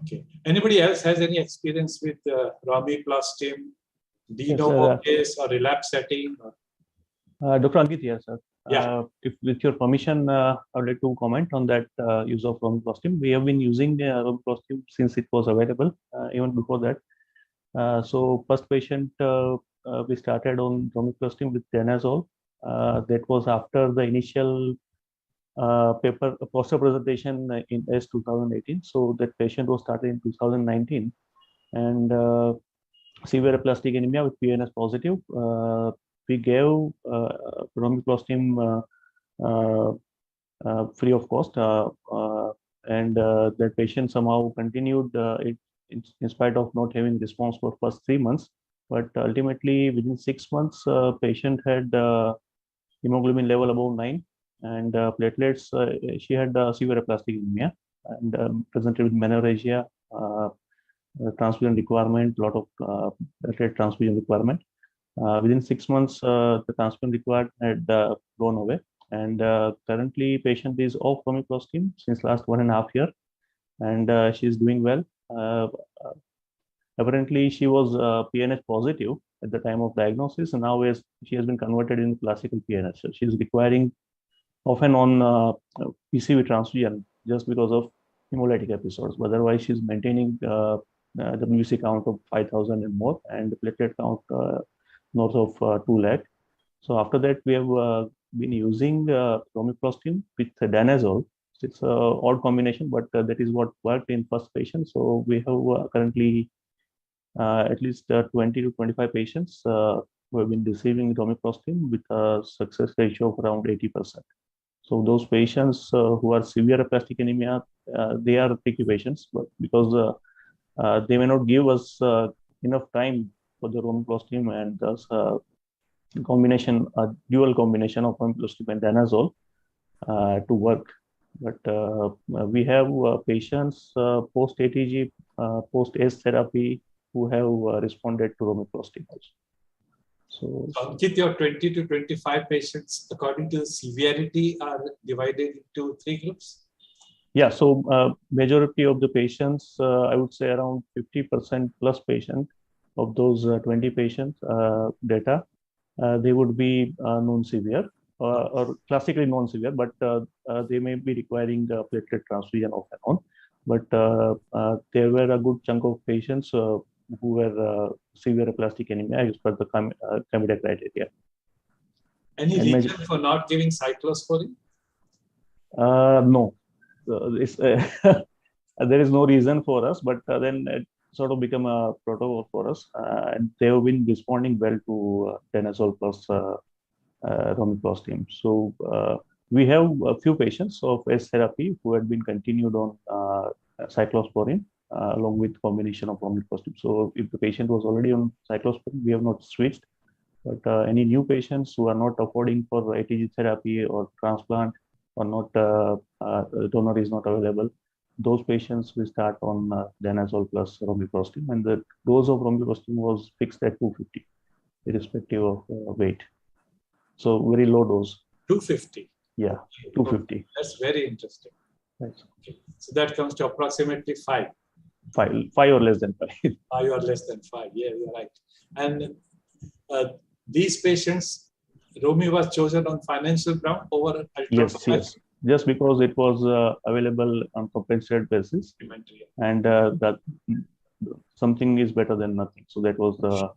Okay. Anybody else has any experience with Romiplostim, de novo case or relapse setting?
Dr. Ankit here, sir.
Yeah.
If with your permission, I would like to comment on that use of Romiplostim. We have been using Romiplostim since it was available, even before that. So first patient, we started on Romiplostim with danazol. That was after the initial poster presentation in S 2018. So that patient was started in 2019, and severe aplastic anemia with PNS positive. We gave Romiplostim free of cost, and that patient somehow continued it in spite of not having response for first 3 months. But ultimately, within 6 months, patient had hemoglobin level above 9 and platelets. She had severe aplastic anemia and presented with menorrhagia, transfusion requirement, lot of platelet transfusion requirement. Within 6 months, the transfusion required had gone away, and currently patient is off Romiplostim since last 1.5 years, and she is doing well. Apparently, she was PNH positive at the time of diagnosis, and now she has been converted into classical PNH. So she is requiring off and on PCV transfusion just because of hemolytic episodes. But otherwise, she's maintaining the WC count of 5,000 and more, and the platelet count north of 2 lakh. So after that, we have been using Romiplostim with danazol. It's an odd combination, but that is what worked in first patient. So we have currently at least 20 to 25 patients who have been receiving Romiplostim with a success ratio of around 80%. So those patients who are severe aplastic anemia, they are tricky patients, but because they may not give us enough time for the Romiplostim, and thus combination, dual combination of Romiplostim and danazol to work. But we have patients post ATG, post ACE therapy who have responded to Romiplostim also. So
Ankit, your 20 to 25 patients, according to the severity, are divided into 3 groups?
Yeah, so majority of the patients, I would say around 50% plus patient of those 20 patients data, they would be non-severe or classically non-severe, but they may be requiring platelet transfusion off and on. But there were a good chunk of patients who were severe aplastic anemia as per the Camida criteria.
Any reason for not giving cyclosporine?
No. There is no reason for us, but then it sort of become a protocol for us, and they have been responding well to danazol plus Romiplostim. So we have a few patients of ACE therapy who had been continued on cyclosporine along with combination of Romiplostim. So if the patient was already on cyclosporine, we have not switched. But any new patients who are not affording for ATG therapy or transplant or not, donor is not available, those patients will start on danazol plus romiplostim, and the dose of romiplostim was fixed at 250, irrespective of weight. So very low dose.
250.
Yeah, 250.
Okay. That's very interesting.
Right.
Okay. So that comes to approximately 5.
5 or less than 5.
5 or less than 5. Yeah, you're right. And these patients, Romi was chosen on financial ground over
Yes. Just because it was available on compensated basis, and that something is better than nothing. So that was the,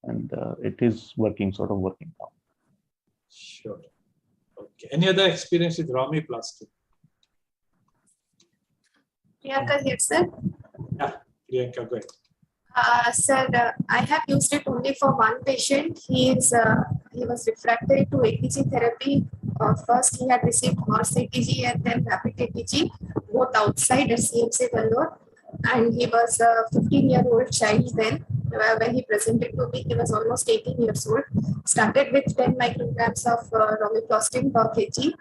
and it is sort of working now.
Sure. Okay. Any other experience with Romiplostim?
Priyanka here, sir.
Yeah, Priyanka, go ahead.
Sir, I have used it only for one patient. He was refractory to ATG therapy. First, he had received Morse ATG and then rapid ATG, both outside at CMC Vellore. And he was a 15-year-old child then. When he presented to me, he was almost 18 years old. Started with 10 micrograms of romiplostim per kg.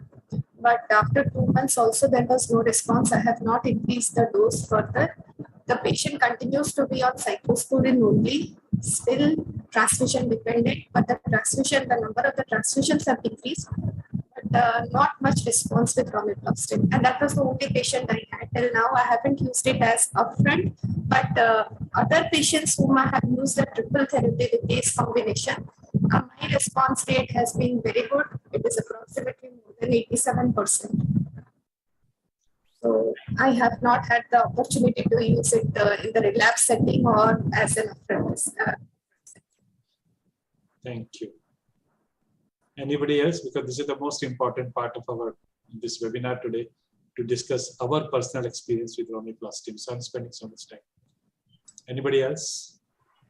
But after 2 months also, there was no response. I have not increased the dose further. The patient continues to be on cyclosporin only, still transfusion dependent, but the number of the transfusions have decreased, but not much response with romiplostim. And that was the only patient I had till now. I haven't used it as upfront, but other patients whom I have used the triple therapy with ACE combination, my response rate has been very good. It is approximately more than 87%. So I have not had the opportunity to use it in the relapse setting or as an apprentice.
Thank you. Anybody else? Because this is the most important part of this webinar today, to discuss our personal experience with romiplostim. So I'm spending so much time. Anybody else?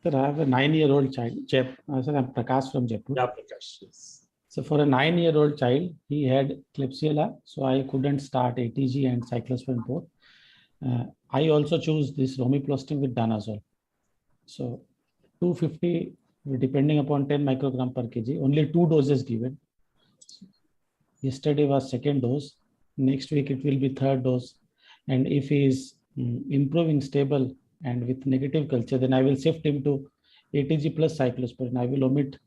Sir, I have a 9-year-old child. Sir, I'm Prakash from Jaipur.
Yeah, Prakash. Yes.
So for a 9-year-old child, he had Klebsiella, so I couldn't start ATG and cyclosporin both. I also choose this romiplostim with danazol. So 250, depending upon 10 microgram per kg, only 2 doses given. Yesterday was 2nd dose. Next week it will be 3rd dose. And if he is improving stable and with negative culture, then I will shift him to ATG plus cyclosporin. I will omit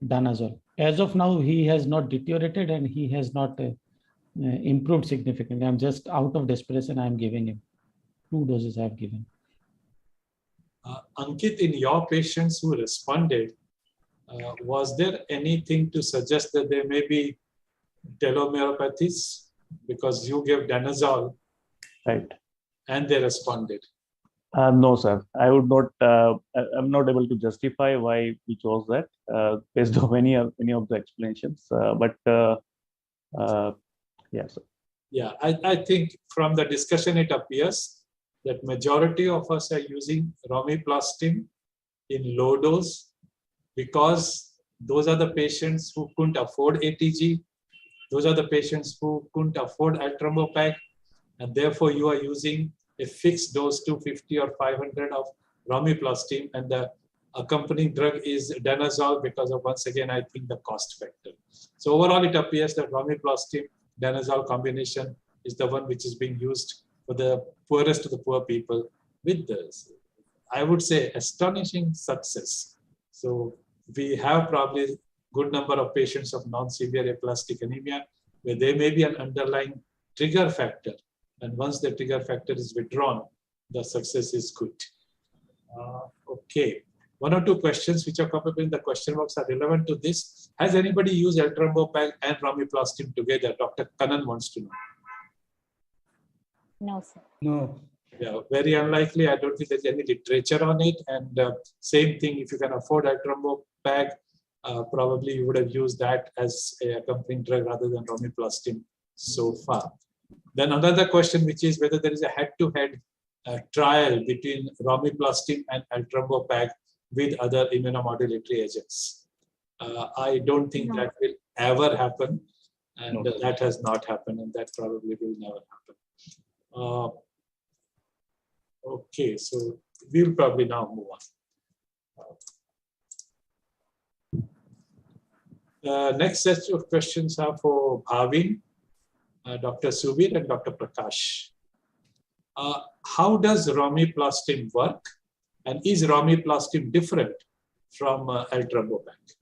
danazol. As of now, he has not deteriorated and he has not improved significantly. I'm just out of desperation. I'm giving him 2 doses. I have given.
Ankit, in your patients who responded, was there anything to suggest that there may be telomeropathies, because you gave danazol,
right,
and they responded?
No, sir. I would not. I'm not able to justify why we chose that based on any of the explanations. Yes.
Yeah, I think from the discussion it appears that majority of us are using romiplostim in low dose because those are the patients who couldn't afford ATG. Those are the patients who couldn't afford Altrambopag, and therefore you are using a fixed dose 250 or 500 of romiplostim, and the accompanying drug is danazol because of, once again, I think the cost factor. So overall, it appears that romiplostim danazol combination is the one which is being used for the poorest of the poor people with this, I would say, astonishing success. So we have probably good number of patients of non-severe aplastic anemia where there may be an underlying trigger factor. And once the trigger factor is withdrawn, the success is good. Okay. 1 or 2 questions which are come up in the question box are relevant to this. Has anybody used Altrambopag and romiplostim together? Dr. Kannan wants to know.
No, sir.
No.
Yeah, very unlikely. I don't think there's any literature on it. And same thing, if you can afford Altrambopag, probably you would have used that as a accompanying drug rather than romiplostim so far. Then another question, which is whether there is a head-to-head trial between romiplostim and Altrambopag with other immunomodulatory agents. I don't think that will ever happen, and that has not happened, and that probably will never happen. Okay, so we'll probably now move on. Next set of questions are for Bhavin, Dr. Subir, and Dr. Prakash. How does Romiplostim work? And is Romiplostim different from Eltrombopag?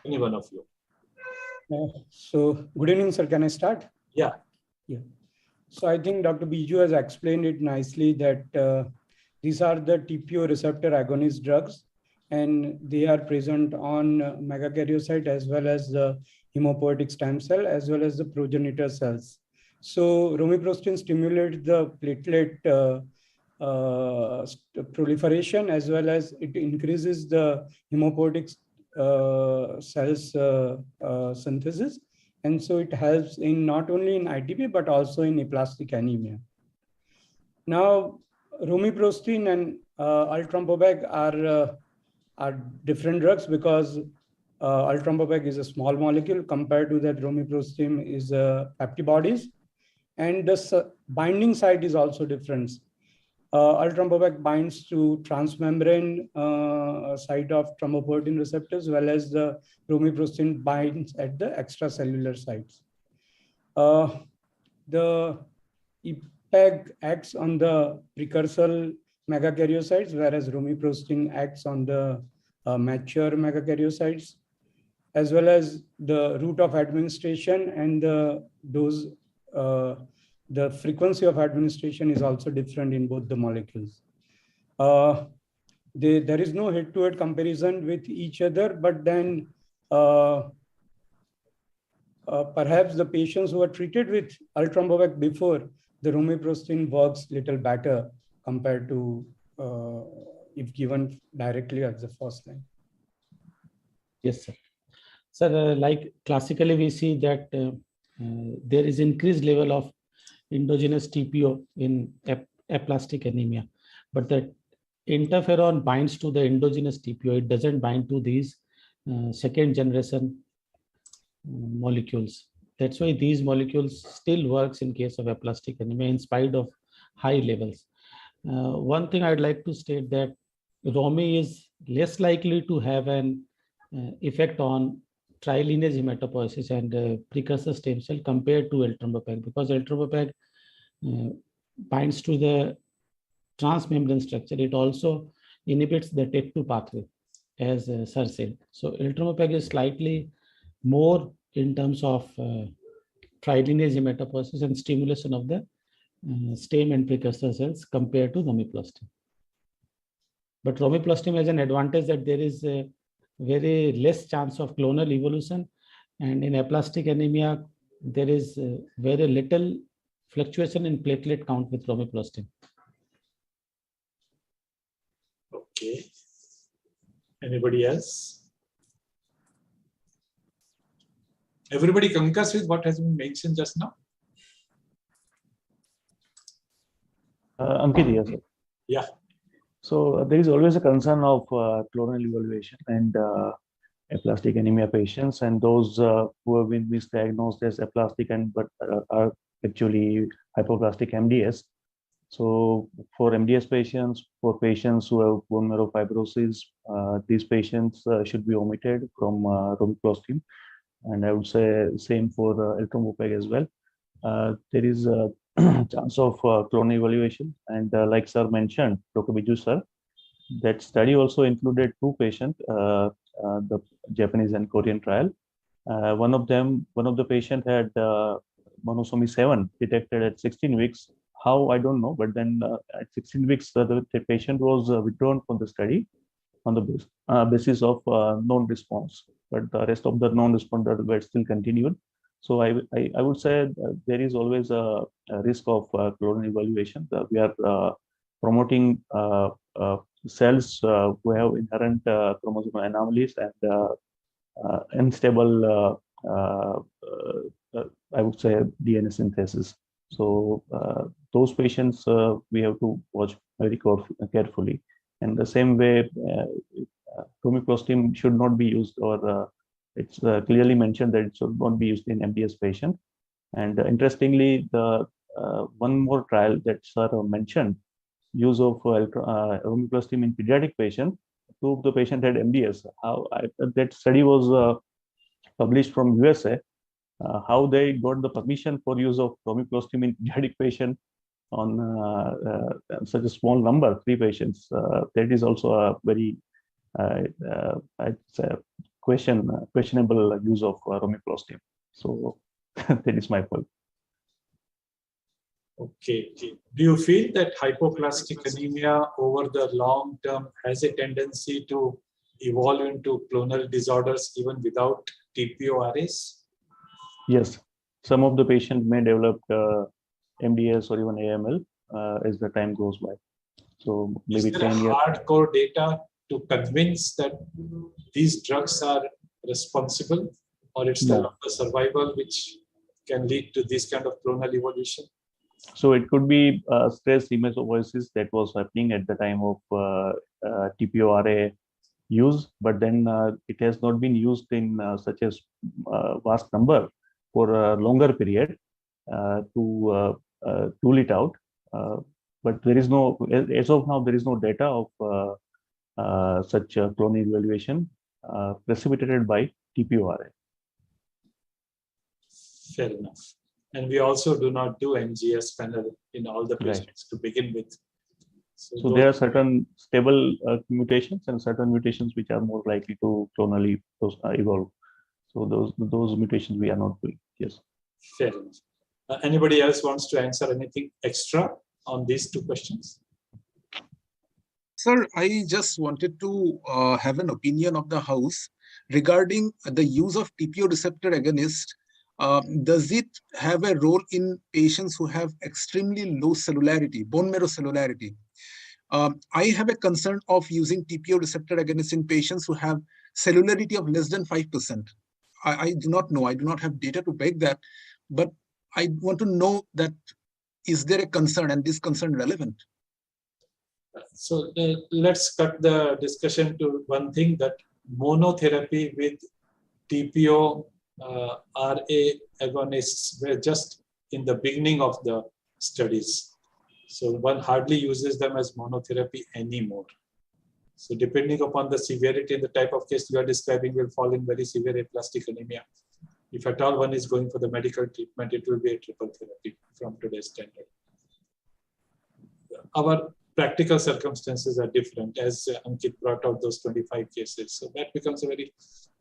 Any one of you?
So, good evening, sir. Can I start?
Yeah.
Yeah. So, I think Dr. Biju has explained it nicely that these are the TPO receptor agonist drugs, and they are present on megakaryocyte as well as the hemopoietic stem cell as well as the progenitor cells. So, Romiplostim stimulates the platelet proliferation as well as it increases the hemopoietic cells synthesis, and so it helps in not only in ITP but also in aplastic anemia. Now, Romiplostim and Eltrombopag are different drugs because Eltrombopag is a small molecule compared to that Romiplostim is peptibodies, and the binding site is also different. Eltrombopag binds to transmembrane site of thrombopoietin receptors, well as the Romiplostim binds at the extracellular sites. The EPAG acts on the precursor megakaryocytes, whereas Romiplostim acts on the mature megakaryocytes, as well as the route of administration and the dose. The frequency of administration is also different in both the molecules. There is no head-to-head comparison with each other, but then perhaps the patients who are treated with Eltrombopag before, the Romiplostim works little better compared to if given directly as the first line.
Yes, sir. Sir, like classically we see that there is increased level of endogenous TPO in aplastic anemia, but the interferon binds to the endogenous TPO. It doesn't bind to these second generation molecules. That's why these molecules still works in case of aplastic anemia in spite of high levels. One thing I'd like to state that Romi is less likely to have an effect on trilineage hematopoiesis and precursor stem cell compared to Eltrombopag, because Eltrombopag binds to the transmembrane structure. It also inhibits the TET2 pathway, as Sir said. So Eltrombopag is slightly more in terms of trilineage hematopoiesis and stimulation of the stem and precursor cells compared to Romiplostim. But Romiplostim has an advantage that there is a very less chance of clonal evolution, and in aplastic anemia there is very little fluctuation in platelet count with Romiplostim.
Okay. Anybody else? Everybody concurs with what has been mentioned just now?
Ankit, yes, sir.
Yeah.
So there is always a concern of clonal evaluation and aplastic anemia patients, and those who have been misdiagnosed as aplastic and but are actually hypoplastic MDS. So for MDS patients, for patients who have bone marrow fibrosis, these patients should be omitted from Romiplostim, and I would say same for Eltrombopag as well. There is a chance of clone evaluation, and like sir mentioned, Dr. Biju sir, that study also included two patients, the Japanese and Korean trial. One of the patient had monosomy 7 detected at 16 weeks. How, I don't know, but then at 16 weeks, the patient was withdrawn from the study on the basis of non-response, but the rest of the non-responder were still continued. So I would say there is always a risk of clonal evaluation. We are promoting cells who have inherent chromosomal anomalies and unstable, I would say, DNA synthesis. So those patients we have to watch very carefully. And the same way, Romiplostim should not be used, or it's clearly mentioned that it should not be used in MDS patient. And interestingly, the one more trial that sir mentioned, use of Romiplostim in pediatric patient, proved the patient had MDS. That study was published from USA, how they got the permission for use of romiplostim in pediatric patient on such a small number, 3 patients. That is also a very it's a questionable use of romiplostim. So that is my point.
Okay. Do you feel that hypoplastic anemia over the long term has a tendency to evolve into clonal disorders even without TPO-RAs?
Yes, some of the patients may develop MDS or even AML as the time goes by. So maybe
Is there
10
a
years.
hardcore data to convince that these drugs are responsible, or it's the
No.
longer survival which can lead to this kind of clonal evolution?
So it could be stress hematopoiesis that was happening at the time of TPO-RA use, but then it has not been used in such a vast number for a longer period to rule it out. But there is no, as of now, there is no data of such clonal evaluation precipitated by TPO-RA.
Fair enough. And we also do not do MGS panel in all the patients to begin with.
So there are certain stable mutations and certain mutations which are more likely to clonally evolve. So those mutations we are not doing. Yes.
Fair enough. Anybody else wants to answer anything extra on these 2 questions?
Sir, I just wanted to have an opinion of the house regarding the use of TPO receptor agonist. Does it have a role in patients who have extremely low cellularity, bone marrow cellularity? I have a concern of using TPO receptor agonist in patients who have cellularity of less than 5%. I do not know. I do not have data to back that, but I want to know that is there a concern, and this concern relevant?
So let's cut the discussion to one thing, that monotherapy with TPO RA agonists were just in the beginning of the studies. So one hardly uses them as monotherapy anymore. So depending upon the severity and the type of case you are describing will fall in very severe aplastic anemia. If at all one is going for the medical treatment, it will be a triple therapy from today's standard. Our practical circumstances are different, as Ankit brought out those 25 cases. So that becomes a very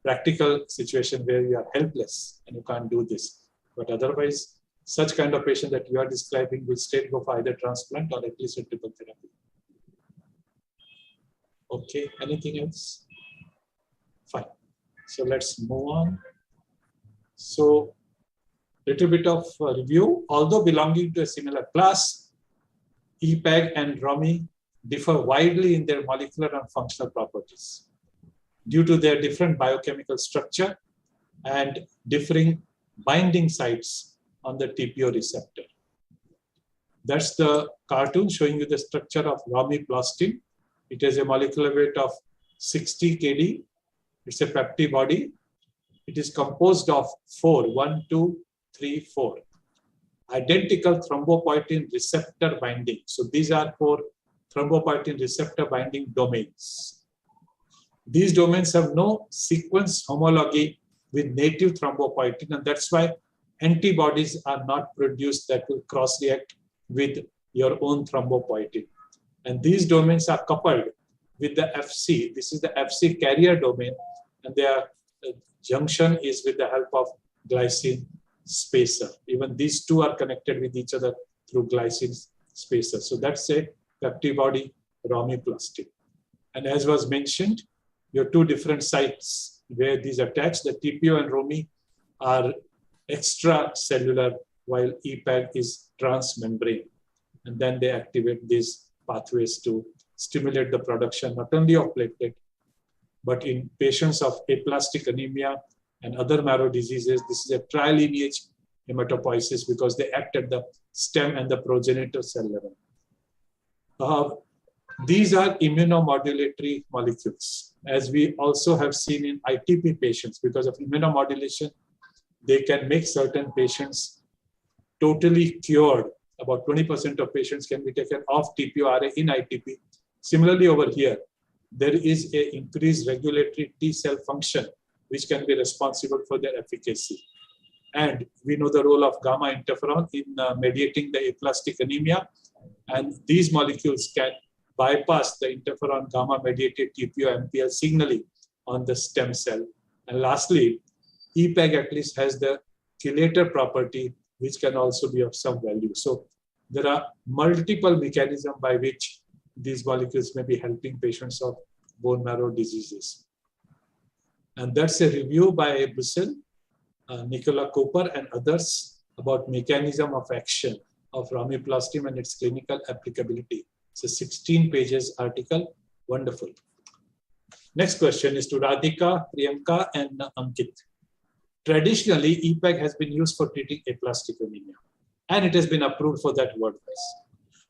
practical situation where you are helpless and you can't do this. But otherwise, such kind of patient that you are describing will straight go for either transplant or at least a triple therapy. Okay, anything else? Fine. So let's move on. So little bit of review. Although belonging to a similar class, EPAG and ROMI differ widely in their molecular and functional properties due to their different biochemical structure and differing binding sites on the TPO receptor. That's the cartoon showing you the structure of Romiplostim. It has a molecular weight of 60 kD. It's a peptide body. It is composed of 4, 1, 2, 3, 4. Identical thrombopoietin receptor binding. So these are 4 thrombopoietin receptor binding domains. These domains have no sequence homology with native thrombopoietin, and that's why antibodies are not produced that will cross-react with your own thrombopoietin. And these domains are coupled with the FC. This is the FC carrier domain, and their junction is with the help of glycine spacer. Even these 2 are connected with each other through glycine spacer. So that's a peptide body Romiplostim. And as was mentioned, your 2 different sites where these attach, the TPO and ROMI are extracellular, while EPAG is transmembrane. And then they activate these pathways to stimulate the production not only of platelet, but in patients of aplastic anemia and other marrow diseases, this is a trilineage hematopoiesis because they act at the stem and the progenitor cell level. These are immunomodulatory molecules, as we also have seen in ITP patients. Because of immunomodulation, they can make certain patients totally cured. About 20% of patients can be taken off TPO-RA in ITP. Similarly, over here, there is an increased regulatory T cell function which can be responsible for their efficacy. And we know the role of gamma interferon in mediating the aplastic anemia. And these molecules can bypass the interferon gamma mediated TPO-MPL signaling on the stem cell. And lastly, EPEG at least has the chelator property, which can also be of some value. So there are multiple mechanisms by which these molecules may be helping patients of bone marrow diseases. And that's a review by Bussell, Nicola Cooper and others about mechanism of action of Romiplostim and its clinical applicability. It's a 16 pages article, wonderful. Next question is to Radhika, Priyanka and Ankit. Traditionally, EPEG has been used for treating aplastic anemia and it has been approved for that worldwide.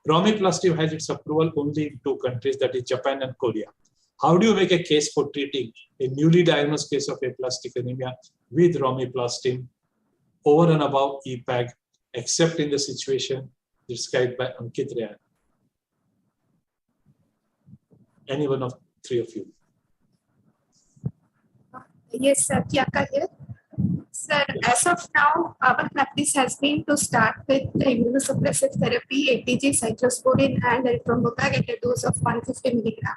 Romiplostim has its approval only in 2 countries, that is Japan and Korea. How do you make a case for treating a newly diagnosed case of aplastic anemia with Romiplostim over and above EPEG, except in the situation described by Ankit Rayan? Any one of 3 of you?
Yes, sir. Kyaka here. Sir, as of now, our practice has been to start with the immunosuppressive therapy, ATG, cyclosporin, and eltrombopag at a dose of 150 milligram.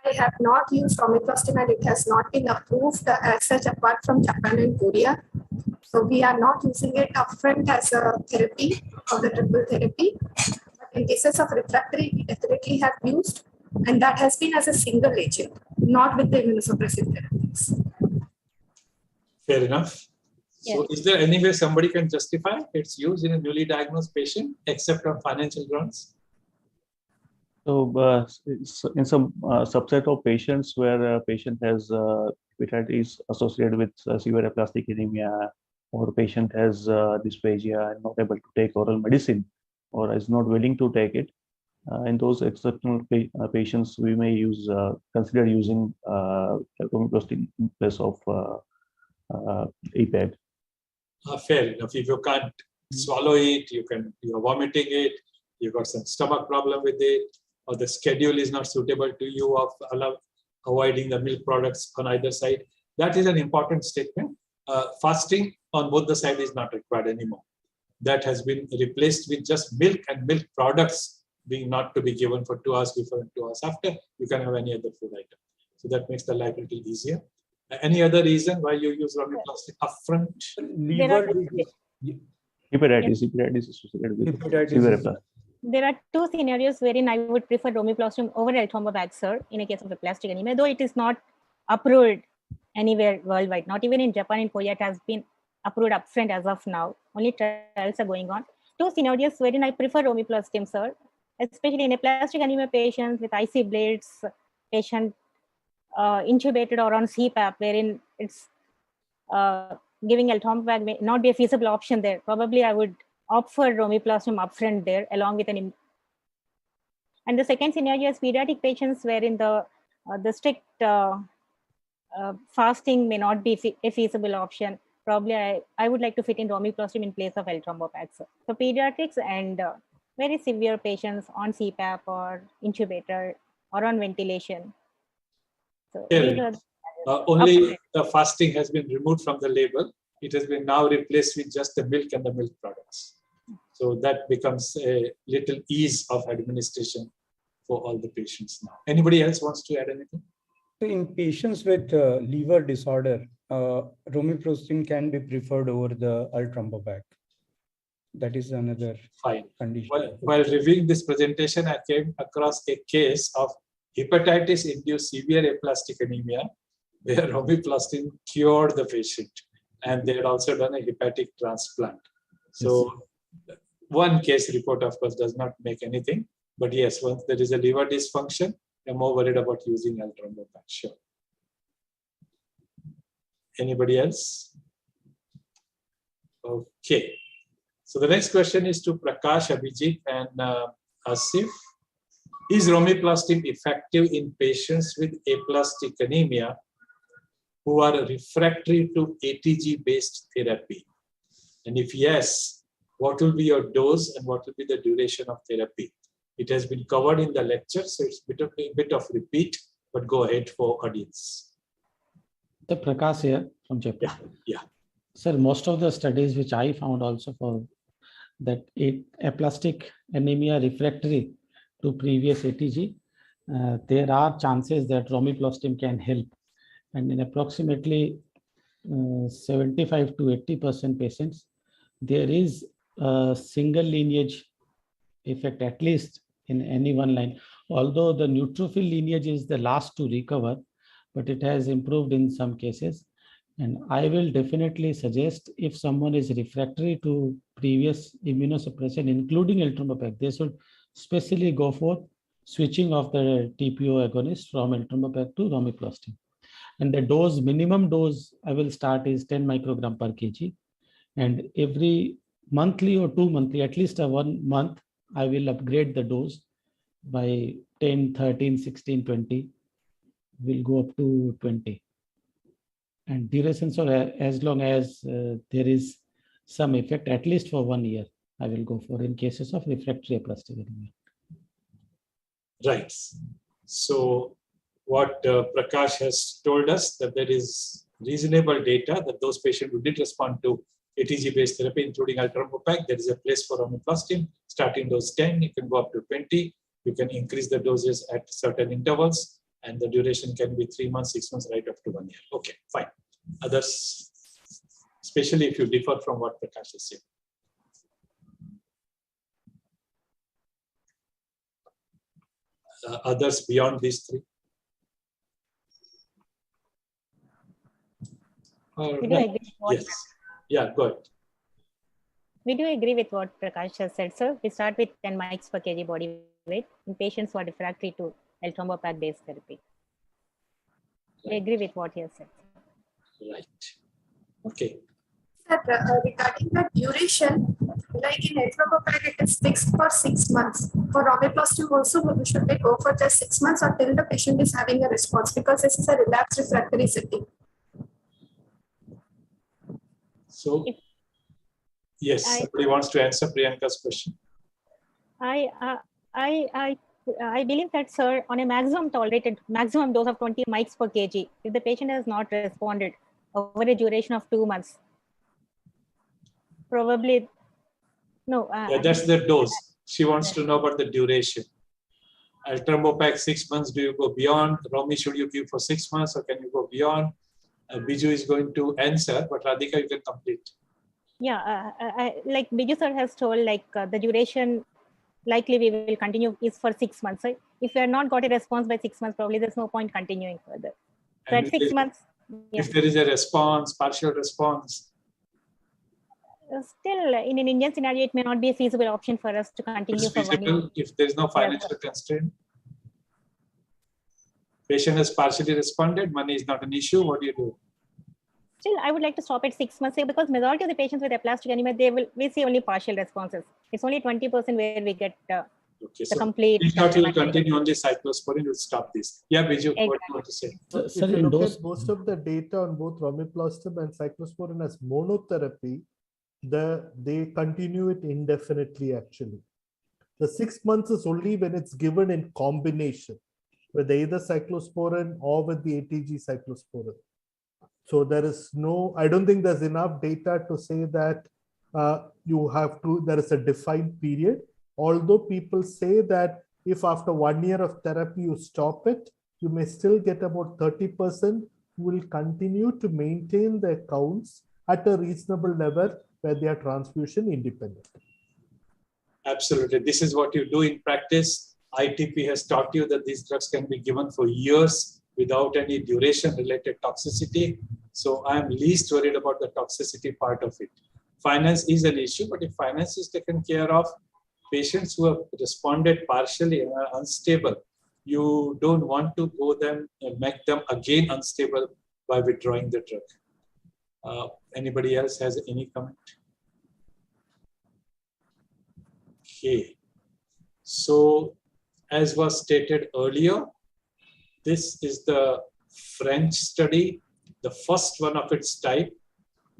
I have not used Romiplostim and it has not been approved as such apart from Japan and Korea. So we are not using it upfront as a therapy or the triple therapy. But in cases of refractory, we definitely have used, and that has been as a single agent, not with the immunosuppressive therapies.
Fair enough.
Yes.
So is there any way somebody can justify its use in a newly diagnosed patient except on financial grounds?
So in some subset of patients where a patient has hepatitis associated with severe aplastic anemia, or patient has dysphagia and not able to take oral medicine, or is not willing to take it, in those exceptional patients, we may use consider using Romiplostim in place of EPEG.
Fair enough. If you can't swallow it, you're vomiting it, you've got some stomach problem with it, or the schedule is not suitable to you of avoiding the milk products on either side. That is an important statement. Fasting on both the sides is not required anymore. That has been replaced with just milk and milk products being not to be given for 2 hours before and 2 hours after. You can have any other food item. So that makes the life a little easier. Any other reason why you use Romiplostim upfront?
Hepatitis associated with severe aplastic.
There are 2 scenarios wherein I would prefer Romiplostim over eltrombopag, sir, in a case of aplastic anemia, though it is not approved anywhere worldwide, not even in Japan and Korea. It has been approved upfront as of now. Only trials are going on. 2 scenarios wherein I prefer Romiplostim, sir, especially in aplastic anemia patients with IC blades, patient intubated or on CPAP, wherein it's giving eltrombopag may not be a feasible option there. Probably I would opt for Romiplostim upfront there along with an. And the second scenario is pediatric patients wherein the strict fasting may not be a feasible option. Probably I would like to fit in Romiplostim in place of eltrombopag. So pediatrics and very severe patients on CPAP or intubator or on ventilation. So
only the fasting has been removed from the label. It has been now replaced with just the milk and the milk products. So that becomes a little ease of administration for all the patients now. Anybody else wants to add anything?
In patients with liver disorder, Romiplostim can be preferred over the eltrombopag. That is another condition.
While reviewing this presentation, I came across a case of hepatitis-induced severe aplastic anemia, where Romiplostim cured the patient, and they had also done a hepatic transplant. So one case report, of course, does not make anything, but yes, once there is a liver dysfunction, I'm more worried about using eltrombopag. Sure. Anybody else? Okay. So the next question is to Prakash, Abhijit, and Asif. Is Romiplostim effective in patients with aplastic anemia who are refractory to ATG-based therapy? And if yes, what will be your dose and what will be the duration of therapy? It has been covered in the lecture, so it's a bit of repeat, but go ahead for audience.
The Prakash here from Jaipur.
Yeah.
Sir, most of the studies which I found also for that aplastic anemia refractory to previous ATG, there are chances that Romiplostim can help. And in approximately 75 to 80% patients, there is a single lineage effect, at least in any one line. Although the neutrophil lineage is the last to recover, but it has improved in some cases. And I will definitely suggest if someone is refractory to previous immunosuppression, including eltrombopag, they should specially go for switching of the TPO agonist from eltrombopag to romiplostim. And the dose, minimum dose I will start is 10 microgram per kg. And every monthly or 2 monthly, at least a 1 month, I will upgrade the dose by 10, 13, 16, 20, will go up to 20. And duration, so as long as there is some effect, at least for 1 year, I will go for in cases of refractory aplastic anemia.
Right. So what Prakash has told us, that there is reasonable data that those patients who did respond to ATG-based therapy, including eltrombopag, there is a place for romiplostim. Starting dose 10, you can go up to 20. You can increase the doses at certain intervals, and the duration can be 3 months, 6 months, right up to 1 year. Okay, fine. Others, especially if you differ from what Prakash has said. Others beyond these three?
We do agree with what,
yes. Yeah, go ahead.
We do agree with what Prakash has said, sir. We start with 10 mics per kg body weight in patients who are refractory to eltrombopag based therapy. We agree with what he has said.
Right. Okay.
Sir, regarding the duration, like in eltrombopag, it is fixed for 6 months. For romiplostim also, should they go for just 6 months or till the patient is having a response, because this is a relapsed refractory setting?
So, yes, somebody wants to answer Priyanka's question.
I believe that, sir, on a maximum dose of 20 mics per kg, if the patient has not responded over a duration of 2 months, probably no.
Yeah, that's the dose. She wants to know about the duration. Eltrombopag 6 months. Do you go beyond? Romi, should you give for 6 months, or can you go beyond? Biju is going to answer, but Radhika, you can complete.
Yeah, like Biju sir has told, like the duration likely we will continue is for 6 months. So if we have not got a response by 6 months, probably there's no point continuing further. So at 6 months, yeah.
If there is a response, partial response,
still in an Indian scenario, it may not be a feasible option for us to continue for 1 year.
If there is no financial constraint. Patient has partially responded, money is not an issue, what do you do?
Still, I would like to stop at 6 months here, because majority of the patients with aplastic anemia, we see only partial responses. It's only 20% where we get the complete.
In short, you will continue on the cyclosporin, you'll stop this. Yeah, Biju, exactly. What do you want to say?
If you look at most of the data on both romiplostim and cyclosporin as monotherapy, they continue it indefinitely actually. The 6 months is only when it's given in combination with either cyclosporin or with the ATG cyclosporin. So there is no, I don't think there's enough data to say that there is a defined period. Although people say that if after 1 year of therapy you stop it, you may still get about 30% who will continue to maintain their counts at a reasonable level where they are transfusion independent.
Absolutely. This is what you do in practice. ITP has taught you that these drugs can be given for years without any duration-related toxicity. So I'm least worried about the toxicity part of it. Finance is an issue, but if finance is taken care of, patients who have responded partially and are unstable, you don't want to make them again unstable by withdrawing the drug. Anybody else has any comment? Okay. So, as was stated earlier, this is the French study, the first one of its type,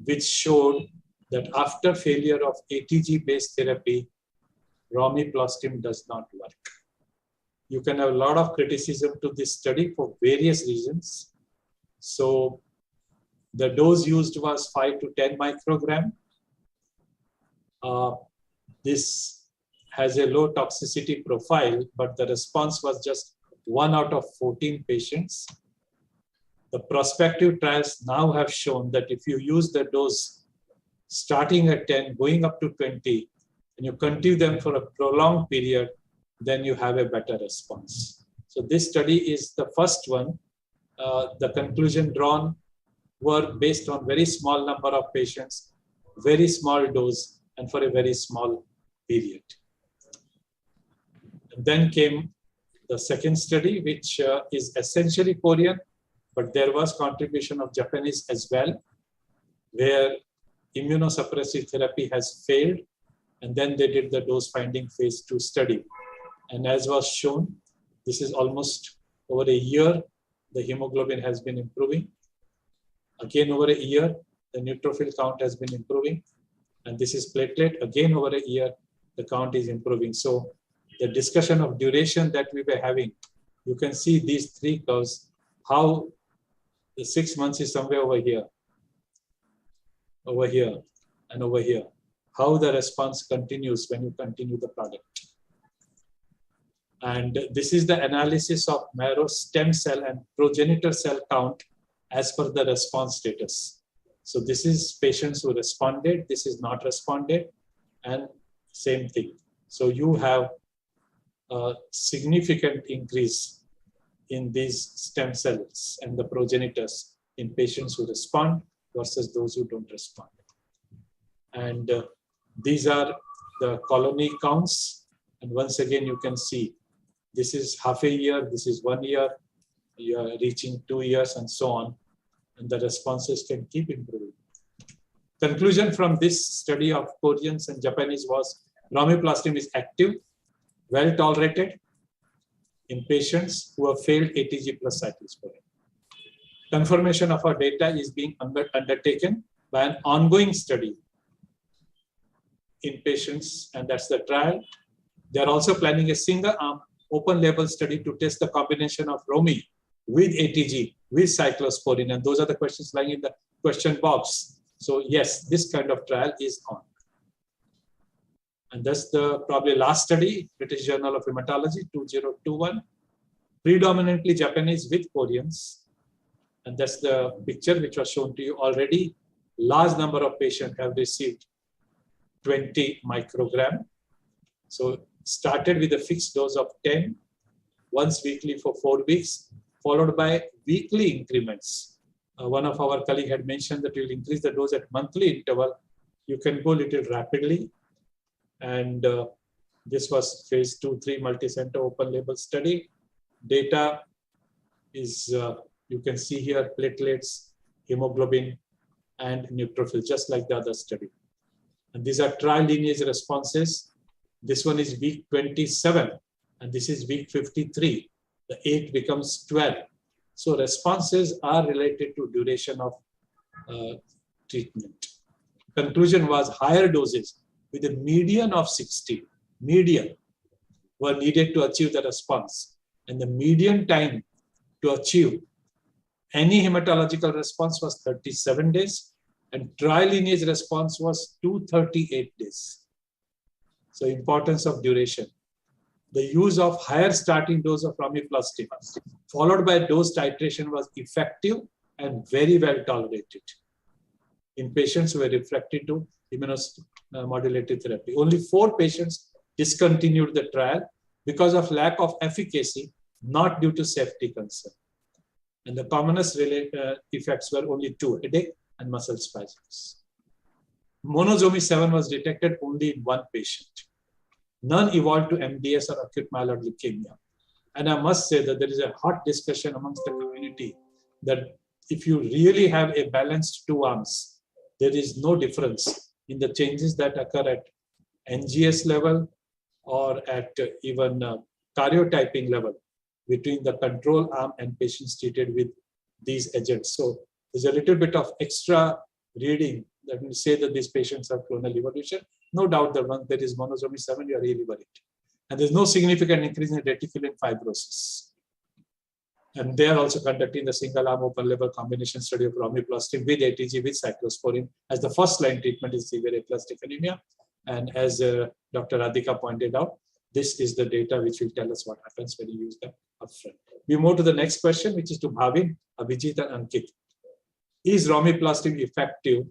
which showed that after failure of ATG-based therapy, romiplostim does not work. You can have a lot of criticism to this study for various reasons. So The dose used was 5 to 10 microgram. This has a low toxicity profile, but the response was just 1 out of 14 patients. The prospective trials now have shown that if you use the dose starting at 10, going up to 20, and you continue them for a prolonged period, then you have a better response. So this study is the first one. The conclusion drawn were based on very small number of patients, very small dose, and for a very small period. And then came the second study, which is essentially Korean, but there was contribution of Japanese as well, where immunosuppressive therapy has failed, and then they did the dose finding phase 2 study. And as was shown, this is almost over a year, the hemoglobin has been improving. Again, over a year, the neutrophil count has been improving. And this is platelet. Again, over a year, the count is improving. So the discussion of duration that we were having, you can see these three curves, how the 6 months is somewhere over here, and over here. How the response continues when you continue the product. And this is the analysis of marrow stem cell and progenitor cell count as per the response status. So this is patients who responded, this is not responded, and same thing. So you have a significant increase in these stem cells and the progenitors in patients who respond versus those who don't respond. And these are the colony counts. And once again, you can see this is half a year, this is 1 year, you are reaching 2 years and so on. And the responses can keep improving. Conclusion from this study of Koreans and Japanese was Romiplostim is active, well tolerated in patients who have failed ATG plus cyclosporine. Confirmation of our data is being undertaken by an ongoing study in patients, and that's the trial. They're also planning a single-arm open label study to test the combination of Romi with ATG, with cyclosporine, and those are the questions lying in the question box. So yes, this kind of trial is on. And that's the probably last study, British Journal of Hematology 2021, predominantly Japanese with Koreans. And that's the picture which was shown to you already. Large number of patients have received 20 microgram. So started with a fixed dose of 10, once weekly for 4 weeks, followed by weekly increments. One of our colleagues had mentioned that you'll increase the dose at monthly interval. You can go a little rapidly. And this was phase 2-3 multi-center open label study. Data is, you can see here, platelets, hemoglobin, and neutrophil, just like the other study. And these are trial lineage responses. This one is week 27, and this is week 53. The 8 becomes 12. So responses are related to duration of treatment. Conclusion was higher doses with a median of 60, were needed to achieve the response. And the median time to achieve any hematological response was 37 days, and trial lineage response was 238 days. So importance of duration. The use of higher starting dose of Romiplostim followed by dose titration was effective and very well tolerated in patients who were refractory to immunomodulated therapy. Only 4 patients discontinued the trial because of lack of efficacy, not due to safety concern. And the commonest effects were only 2, headache and muscle spasms. Monosomy 7 was detected only in 1 patient. None evolved to MDS or acute myeloid leukemia. And I must say that there is a hot discussion amongst the community that if you really have a balanced 2 arms, there is no difference in the changes that occur at NGS level or at even karyotyping level between the control arm and patients treated with these agents. So there's a little bit of extra reading that will say that these patients have clonal evolution. No doubt that once there is monosomy 7, you are really worried. And there's no significant increase in reticulin fibrosis. And they are also conducting the single arm open label combination study of Romiplostim with ATG with cyclosporine as the first line treatment in severe aplastic anemia. And as Dr. Radhika pointed out, this is the data which will tell us what happens when you use them upfront. We move to the next question, which is to Bhavin, Abhijit, and Ankit. Is Romiplostim effective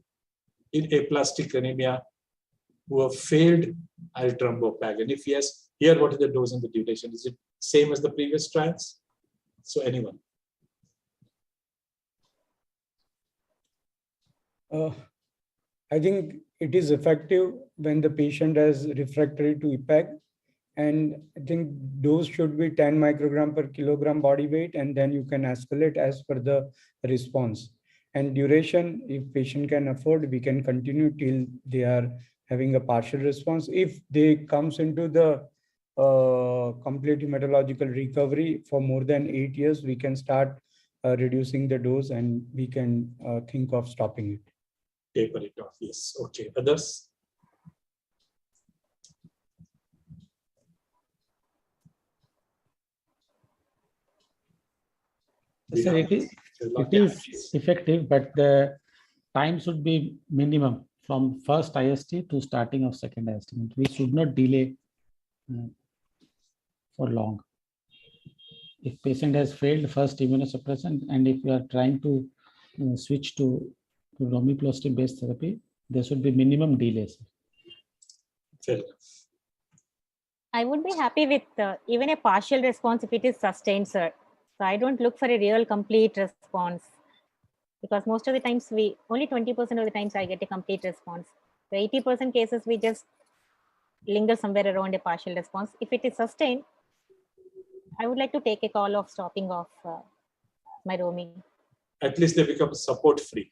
in aplastic anemia who have failed L-Trombopag? And if yes, here what is the dose and the duration? Is it same as the previous trials? So anyone?
I think it is effective when the patient has refractory to EPAG, and I think dose should be 10 microgram per kilogram body weight, and then you can escalate as per the response. And duration, if patient can afford, we can continue till they are having a partial response. If they comes into the complete hematological recovery for more than 8 years, we can start reducing the dose, and we can think of stopping it.
Taper it off, yes. Okay, others?
So it is effective, but the time should be minimum from first IST to starting of second IST. We should not delay for long. If patient has failed first immunosuppressant, and if we are trying to switch to Romiplostim based therapy, there should be minimum delays.
Fair enough.
I would be happy with even a partial response if it is sustained, sir. So I don't look for a real complete response, because most of the times only 20% of the times I get a complete response. The 80% cases we just linger somewhere around a partial response. If it is sustained, I would like to take a call of stopping off my roaming.
At least they become support free.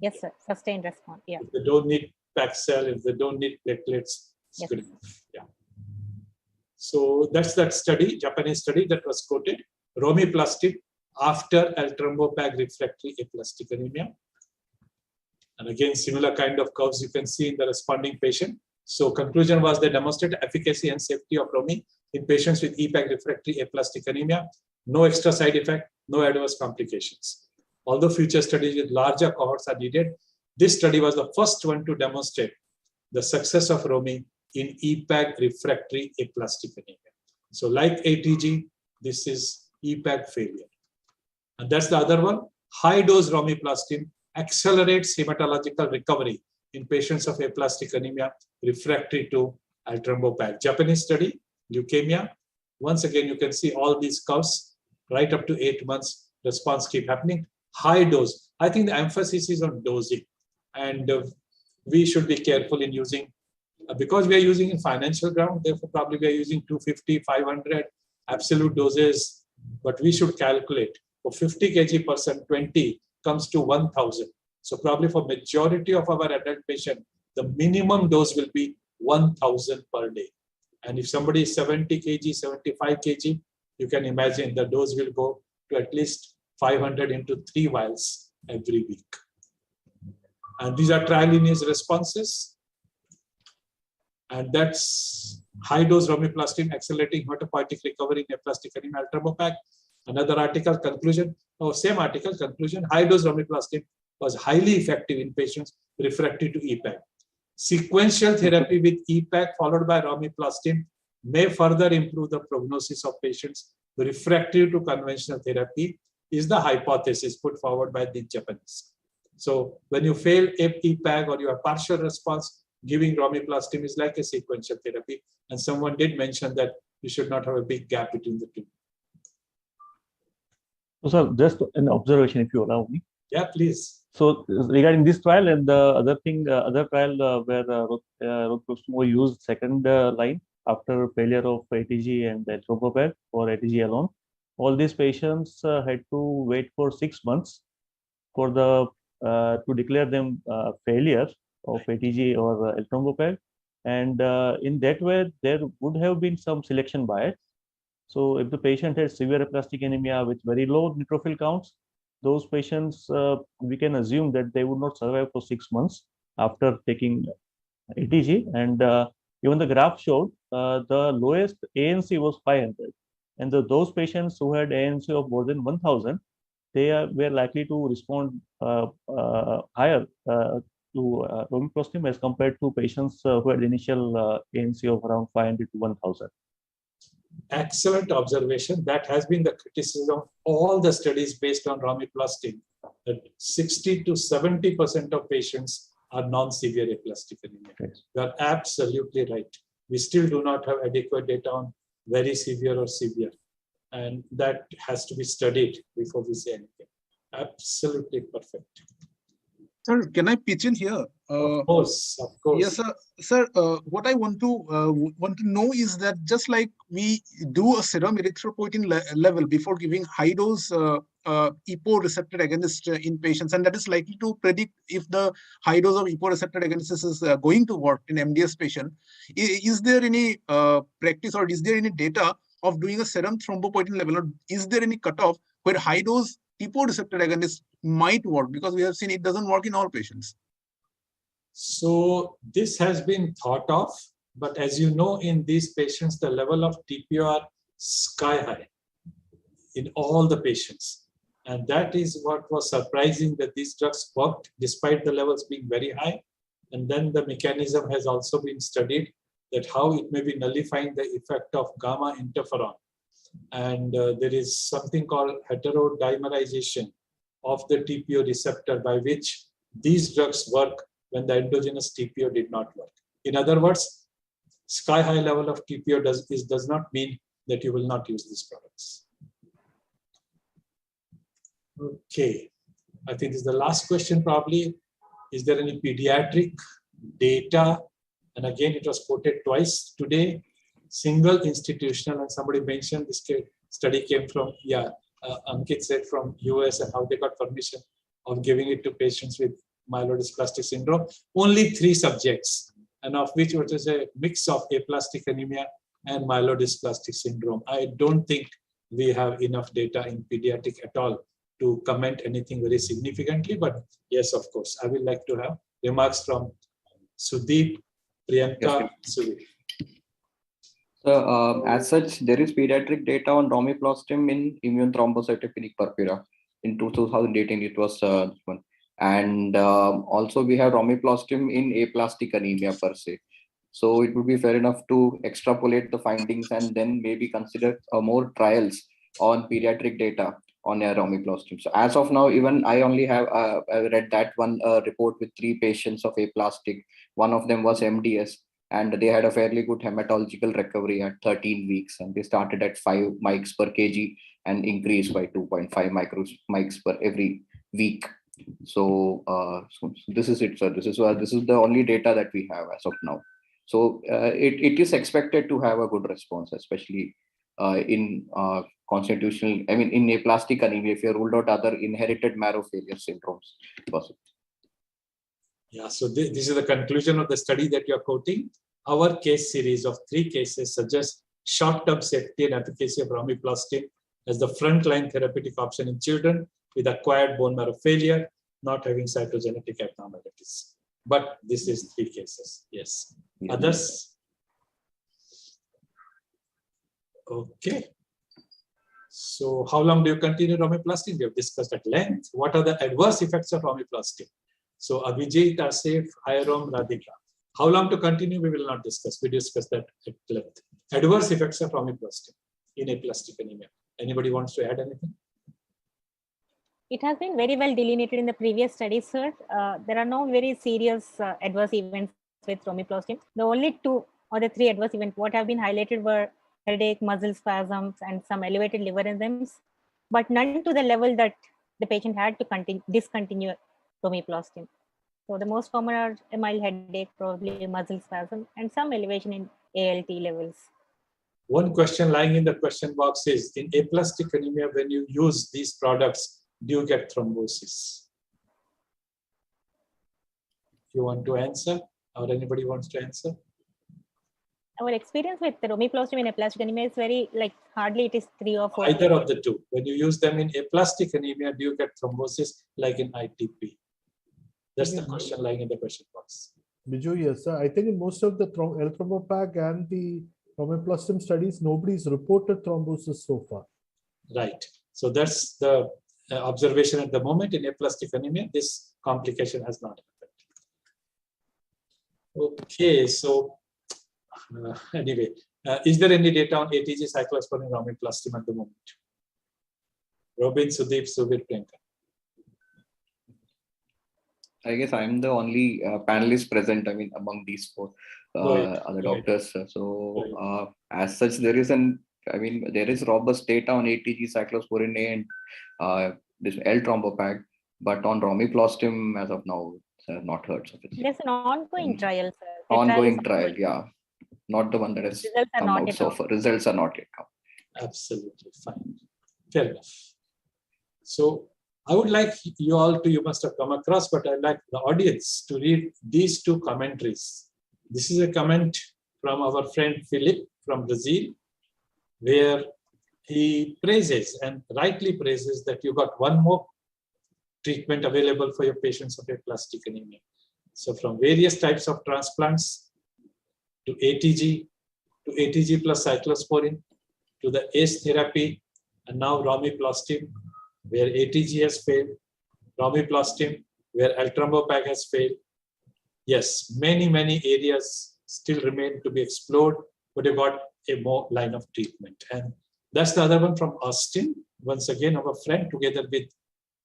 Yes, sir. Sustained response. Yeah.
If they don't need Paxil, if they don't need platelets, it's good enough. Yeah. So that's that study, Japanese study that was quoted. Romiplostim after L-Trombopag refractory aplastic anemia. And again, similar kind of curves you can see in the responding patient. So conclusion was they demonstrate efficacy and safety of Romi in patients with EPAG refractory aplastic anemia. No extra side effect, no adverse complications. Although future studies with larger cohorts are needed, this study was the first one to demonstrate the success of Romi in EPAG refractory aplastic anemia. So like ATG, this is EPAG failure. And that's the other one. High dose Romiplostim accelerates hematological recovery in patients of aplastic anemia refractory to L-Trombopag. Japanese study, leukemia. Once again, you can see all these curves right up to 8 months. Response keep happening. High dose. I think the emphasis is on dosing, and we should be careful in using, because we are using in financial ground, therefore probably we are using 250, 500 absolute doses, but we should calculate for 50 kg person, 20 comes to 1000. So probably for majority of our adult patient, the minimum dose will be 1000 per day. And if somebody is 70 kg, 75 kg, you can imagine the dose will go to at least 500 into 3 vials every week. And these are trial lineage responses. And that's high dose Romiplostim accelerating hematopoietic recovery in aplastic anemia L-Trombopag. Another article conclusion, same article conclusion, high dose Romiplostim was highly effective in patients refractory to EPAG. Sequential therapy with EPAG followed by Romiplostim may further improve the prognosis of patients refractory to conventional therapy, is the hypothesis put forward by the Japanese. So when you fail EPAG or you have partial response, giving Romiplostim is like a sequential therapy. And someone did mention that you should not have a big gap between the two.
So just an observation, if you allow me.
Yeah, please.
So regarding this trial and the other thing, other trial where Romiplostim was used second line after failure of ATG and L-Trombopag or ATG alone, all these patients had to wait for 6 months for the to declare them failure of ATG or L-Trombopag, and in that way there would have been some selection bias. So if the patient has severe aplastic anemia with very low neutrophil counts, those patients we can assume that they would not survive for 6 months after taking ATG, and even the graph showed the lowest ANC was 500, And those patients who had ANC of more than 1000, they were likely to respond higher to romiplostim as compared to patients who had initial ANC of around 500 to 1000.
Excellent observation. That has been the criticism of all the studies based on romiplostim, that 60 to 70% of patients are non-severe aplastic anemia.
Yes.
You are absolutely right. We still do not have adequate data on very severe or severe. And that has to be studied before we say anything. Absolutely perfect.
Sir, can I pitch in here?
Of course, of course.
Yes, sir. Sir, what I want to know is that just like we do a serum erythropoietin level before giving high dose EPO receptor agonist in patients, and that is likely to predict if the high dose of EPO receptor agonist is going to work in MDS patient. Is there any practice or is there any data of doing a serum thrombopoietin level, or is there any cutoff where high dose EPO receptor agonist might work? Because we have seen it doesn't work in all patients.
So this has been thought of, but as you know, in these patients, the level of TPO are sky high in all the patients. And that is what was surprising, that these drugs worked despite the levels being very high. And then the mechanism has also been studied, that how it may be nullifying the effect of gamma interferon. And there is something called heterodimerization of the TPO receptor, by which these drugs work when the endogenous TPO did not work. In other words, sky high level of TPO does not mean that you will not use these products. Okay, I think this is the last question probably. Is there any pediatric data? And again, it was quoted twice today. Single institutional, and somebody mentioned this study came from, Ankit said from US, and how they got permission of giving it to patients with myelodysplastic syndrome. Only 3 subjects, and of which it was a mix of aplastic anemia and myelodysplastic syndrome. I don't think we have enough data in pediatric at all to comment anything very significantly, but yes, of course, I would like to have remarks from Sudeep, Priyanka, Sudeep.
So, as such, there is pediatric data on romiplostim in immune thrombocytopenic purpura. In 2018, it was one. And also we have romiplostim in aplastic anemia per se. So it would be fair enough to extrapolate the findings and then maybe consider more trials on pediatric data on romiplostim. So as of now, even I only have I read that one report with 3 patients of aplastic. One of them was MDS, and they had a fairly good hematological recovery at 13 weeks, and they started at 5 mics per kg and increased by 2.5 mics per every week. So, so this is it, sir. This is the only data that we have as of now. So it is expected to have a good response, especially in constitutional, I mean, in aplastic anemia, if you ruled out other inherited marrow failure syndromes.
Yeah, so this is the conclusion of the study that you're quoting. Our case series of 3 cases suggests short-term safety and efficacy of romiplostim as the frontline therapeutic option in children with acquired bone marrow failure, not having cytogenetic abnormalities. But this is 3 cases, yes. Others? Okay. So how long do you continue romiplostim? We have discussed at length. What are the adverse effects of romiplostim? So Abhijit, Asif, Irom, Radhika. How long to continue, we will not discuss. We discussed that at length. Adverse effects of romiplostim in aplastic anemia. Anybody wants to add anything?
It has been very well delineated in the previous studies, sir. There are no very serious adverse events with romiplostim. The only 2 or the 3 adverse events what have been highlighted were headache, muscle spasms, and some elevated liver enzymes, but none to the level that the patient had to discontinue romiplostim. So the most common are a mild headache, probably muscle spasm, and some elevation in ALT levels.
One question lying in the question box is, in aplastic anemia, when you use these products, do you get thrombosis? If you want to answer, or anybody wants to answer?
Our experience with the romiplostim in aplastic anemia is very, hardly it is 3 or 4.
Either of the 2. When you use them in aplastic anemia, do you get thrombosis like in ITP? That's the question lying in the question box.
Biju, yes, sir. I think in most of the L-thrombopac and the Romiplostim studies, nobody's reported thrombosis so far.
Right. So that's the observation at the moment in aplastic anemia. This complication has not happened. Okay, so anyway, is there any data on ATG cyclosporine Romiplostim at the moment? Robin, Sudeep, Subir, Priyanka.
I guess I'm the only panelist present, I mean, among these four other doctors. So as such, there is robust data on ATG, cyclosporine A, and this L-Trombopac, but on Romiplostim, as of now, not heard of it.
There's an ongoing trial, sir. The
Ongoing trial, yeah. Not the one that has come out so far. Results are not yet come.
Absolutely fine. Fair enough. So I would like you must have come across, but I'd like the audience to read these two commentaries. This is a comment from our friend Philip from Brazil, where he praises, and rightly praises, that you got one more treatment available for your patients of aplastic anemia. So from various types of transplants to ATG plus cyclosporine, to the ACE therapy, and now Romiplostim, where ATG has failed, Romiplostim, where L-Trombopac has failed. Yes, many areas still remain to be explored, but you got a more line of treatment. And that's the other one from Austin. Once again, our friend, together with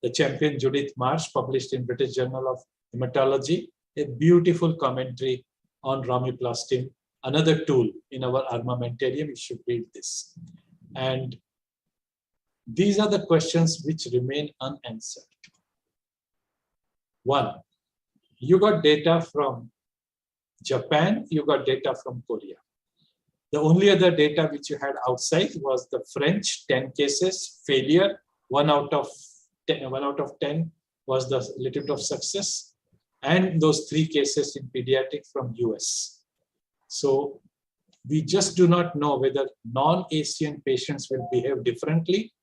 the champion Judith Marsh, published in British Journal of Hematology, a beautiful commentary on Romiplostim, another tool in our armamentarium. You should read this. And these are the questions which remain unanswered. One, you got data from Japan, you got data from Korea. The only other data which you had outside was the French 10 cases, failure, 1 out of 10 was the little bit of success, and those 3 cases in pediatric from US. So we just do not know whether non-Asian patients will behave differently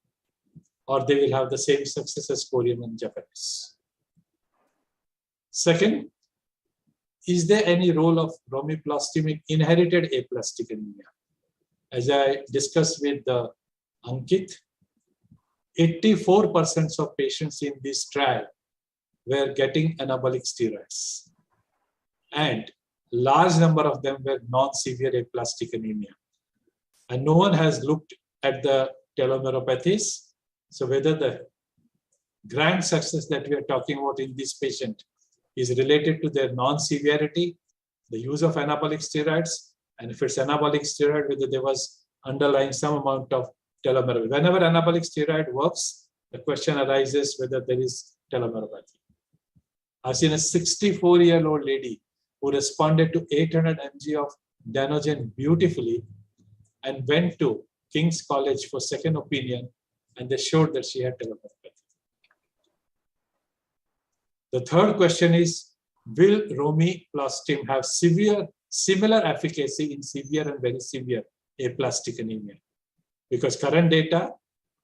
or they will have the same success as Korean and Japanese. Second, is there any role of Romiplostim in inherited aplastic anemia? As I discussed with Ankit, 84% of patients in this trial were getting anabolic steroids, and large number of them were non-severe aplastic anemia. And no one has looked at the telomeropathies. So whether the grand success that we are talking about in this patient is related to their non-severity, the use of anabolic steroids, and if it's anabolic steroid, whether there was underlying some amount of telomeropathy. Whenever anabolic steroid works, the question arises whether there is telomeropathy. I've seen a 64-year-old lady who responded to 800 mg of Danogen beautifully and went to King's College for second opinion, and they showed that she had telomeropathy. The third question is, will Romiplostim have similar efficacy in severe and very severe aplastic anemia? Because current data,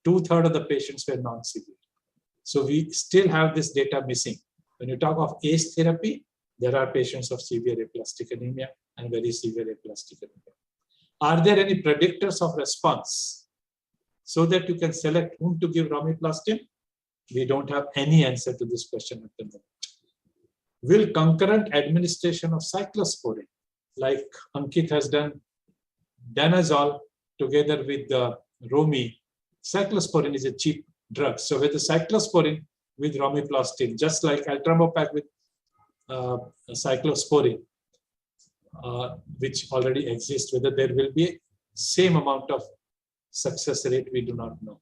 2/3 of the patients were non-severe. So we still have this data missing. When you talk of ACE therapy, there are patients of severe aplastic anemia and very severe aplastic anemia. Are there any predictors of response so that you can select whom to give Romiplostim? We don't have any answer to this question at the moment. Will concurrent administration of cyclosporine, like Ankit has done, danazol together with the Romi, cyclosporine is a cheap drug. So with the cyclosporine with Romiplostim, just like L-Trombopac with cyclosporine, which already exists, whether there will be same amount of success rate, we do not know.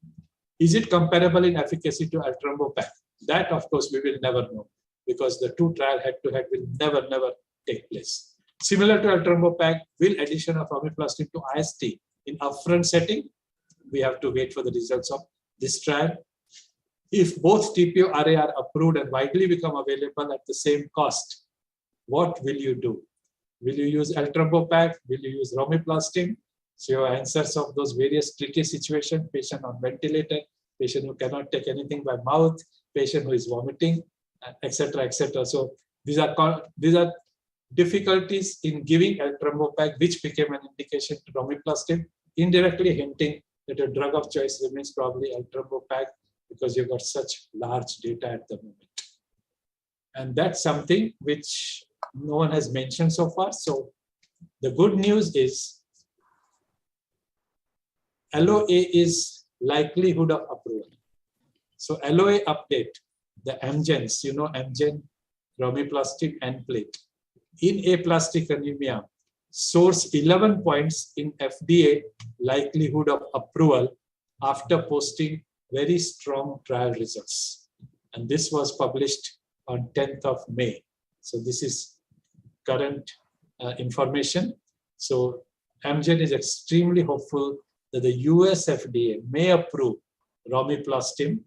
Is it comparable in efficacy to L-Trombopac? That, of course, we will never know, because the two trial head-to-head will never take place. Similar to L-Trombopac, will addition of Romiplostim to IST in upfront setting? We have to wait for the results of this trial. If both TPO-RA are approved and widely become available at the same cost, what will you do? Will you use L-Trombopac? Will you use Romiplostim? So your answers of those various tricky situations: patient on ventilator, patient who cannot take anything by mouth, patient who is vomiting, etc., etc. So these are difficulties in giving L-Trombopac, which became an indication to Romiplostim, indirectly hinting that a drug of choice remains probably L-Trombopac because you've got such large data at the moment. And that's something which no one has mentioned so far. So the good news is LOA is likelihood of approval. So LOA update, the Amgens, you know, Amgen, Romiplostim, and plate. In aplastic anemia, source 11 points in FDA likelihood of approval after posting very strong trial results. And this was published on 10th of May. So this is current information. So Amgen is extremely hopeful that the US FDA may approve Romiplostim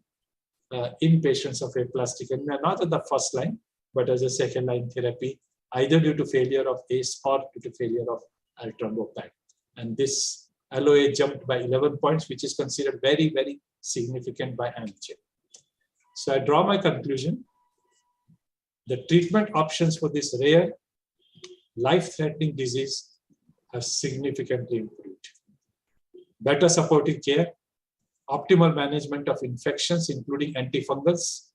in patients of aplastic anemia, not at the first line, but as a second line therapy, either due to failure of ACE or due to failure of L-Trombopac. And this LOA jumped by 11 points, which is considered very, very significant by Amgen. So I draw my conclusion. The treatment options for this rare, life-threatening disease have significantly improved. Better supportive care, optimal management of infections, including antifungals,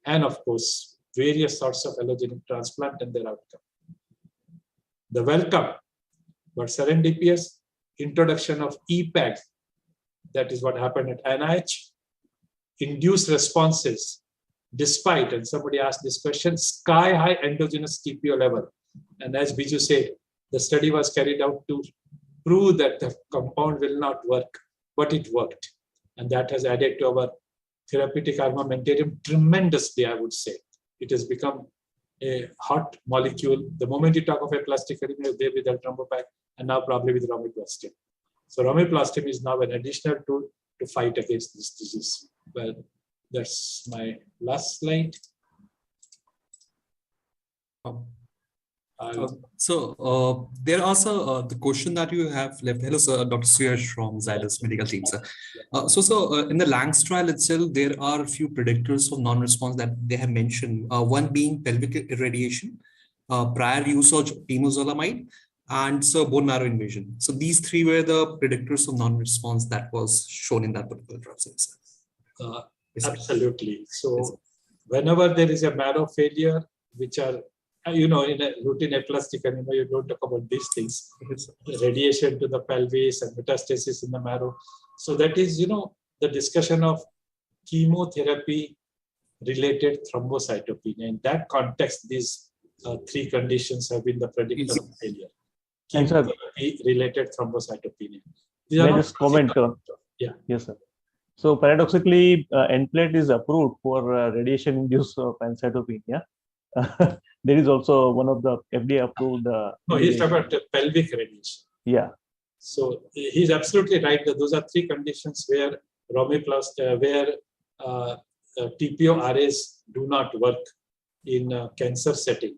and of course, various sorts of allogenic transplant and their outcome. The welcome, but serendipitous introduction of EPAG, that is what happened at NIH, induced responses despite, and somebody asked this question, sky-high endogenous TPO level. And as Biju said, the study was carried out to prove that the compound will not work, but it worked. And that has added to our therapeutic armamentarium tremendously, I would say. It has become a hot molecule. The moment you talk of aplastic anemia, there with L-Trombopac, and now probably with Romiplostim. So Romiplostim is now an additional tool to fight against this disease. Well, that's my last slide.
There also the question that you have left. Hello, sir, Dr. Suyash from Zydus Medical Team, sir. In the LANGS trial itself, there are a few predictors of non-response that they have mentioned. One being pelvic irradiation, prior use of temozolomide, and bone marrow invasion. So these three were the predictors of non-response that was shown in that particular trial.
Absolutely. So whenever there is a marrow failure, which are, you know, in a routine aplastic anemia, you don't talk about these things. Radiation to the pelvis and metastasis in the marrow. So that is, you know, the discussion of chemotherapy-related thrombocytopenia. In that context, these three conditions have been the predictor of failure. Chemotherapy-related thrombocytopenia.
May I just comment?
Yeah.
Yes, sir. So paradoxically, Nplate is approved for radiation-induced pancytopenia. There is also one of the FDA approved.
No, he's talking about pelvic radiation.
Yeah.
So he's absolutely right that those are three conditions where Romiplostim, where TPO arrays do not work in a cancer setting.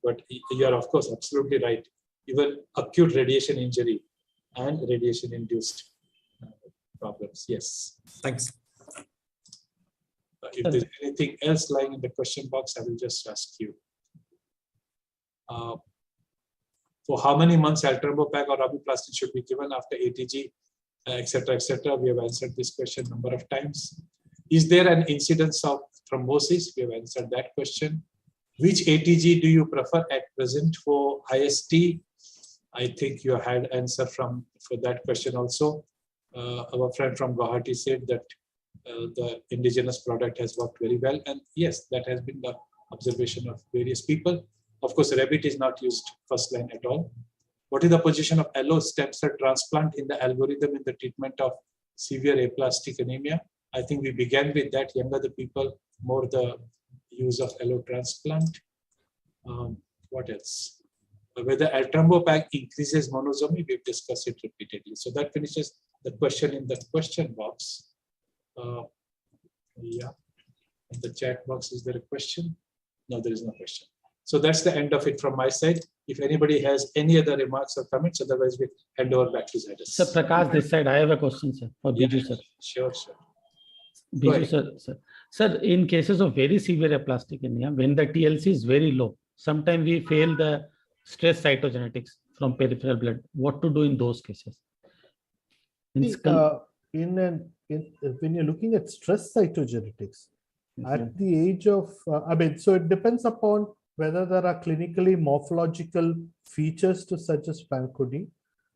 But you are of course absolutely right. Even acute radiation injury and radiation-induced problems. Yes.
Thanks.
If there's anything else lying in the question box, I will just ask you. For how many months L-Trombopac or Romiplostim should be given after ATG, etc., etc. We have answered this question a number of times. Is there an incidence of thrombosis? We have answered that question. Which ATG do you prefer at present for IST? I think you had answer for that question also. Our friend from Guwahati said that the indigenous product has worked very well. And yes, that has been the observation of various people. Of course, rabbit is not used first line at all. What is the position of allo stem cell transplant in the algorithm in the treatment of severe aplastic anemia? I think we began with that. Younger the people, more the use of allo transplant. What else? Whether L-Trombopac increases monosomy, we've discussed it repeatedly. So that finishes the question in the question box. Yeah. In the chat box, is there a question? No, there is no question. So that's the end of it from my side. If anybody has any other remarks or comments, otherwise we hand over back to Zydus.
Sir, Prakash, this side, I have a question, sir, for Biju, sir.
Sure, sure.
Biju, sir. Sir, in cases of very severe aplastic anemia, when the TLC is very low, sometimes we fail the stress cytogenetics from peripheral blood, what to do in those cases?
See, when you're looking at stress cytogenetics, at the age of, so it depends upon whether there are clinically morphological features to suggest Fanconi.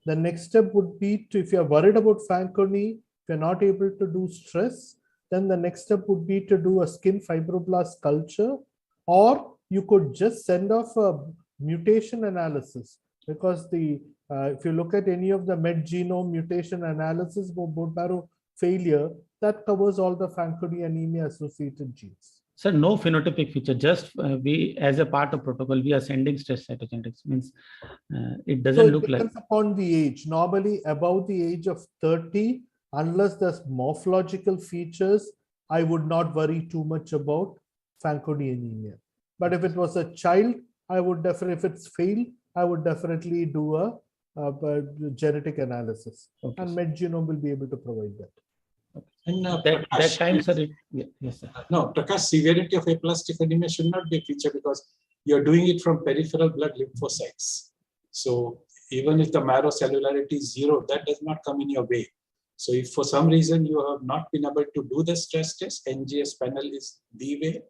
The next step would be to, if you're worried about Fanconi, if you're not able to do stress, then the next step would be to do a skin fibroblast culture, or you could just send off a mutation analysis, because if you look at any of the med genome mutation analysis for bone marrow failure, that covers all the Fanconi anemia associated genes.
So no phenotypic feature, just we, as a part of protocol, we are sending stress cytogenetics, means it doesn't look like.
It depends upon the age. Normally above the age of 30, unless there's morphological features, I would not worry too much about Fanconi anemia. But if it was a child, I would definitely, if it's failed, I would definitely do a genetic analysis, and med genome will be able to provide that.
And
that time, sir, yes, sir.
No, Prakash, severity of aplastic anemia should not be a feature, because you're doing it from peripheral blood lymphocytes. So even if the marrow cellularity is 0, that does not come in your way. So if for some reason you have not been able to do the stress test, NGS panel is the way.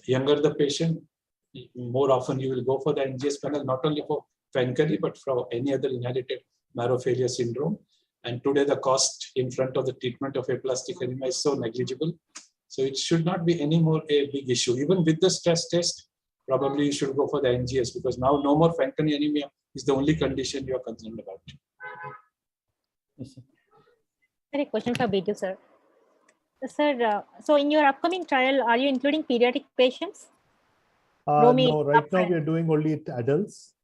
Younger the patient, more often you will go for the NGS panel, not only for Fanconi, but for any other inherited marrow failure syndrome. And today the cost in front of the treatment of aplastic anemia is so negligible. So it should not be any more a big issue. Even with the stress test, probably you should go for the NGS, because now no more Fanconi anemia is the only condition you are concerned about.
Yes, sir.
A question for Biju, sir. Sir, so in your upcoming trial, are you including pediatric patients?
No, right now we are doing only adults.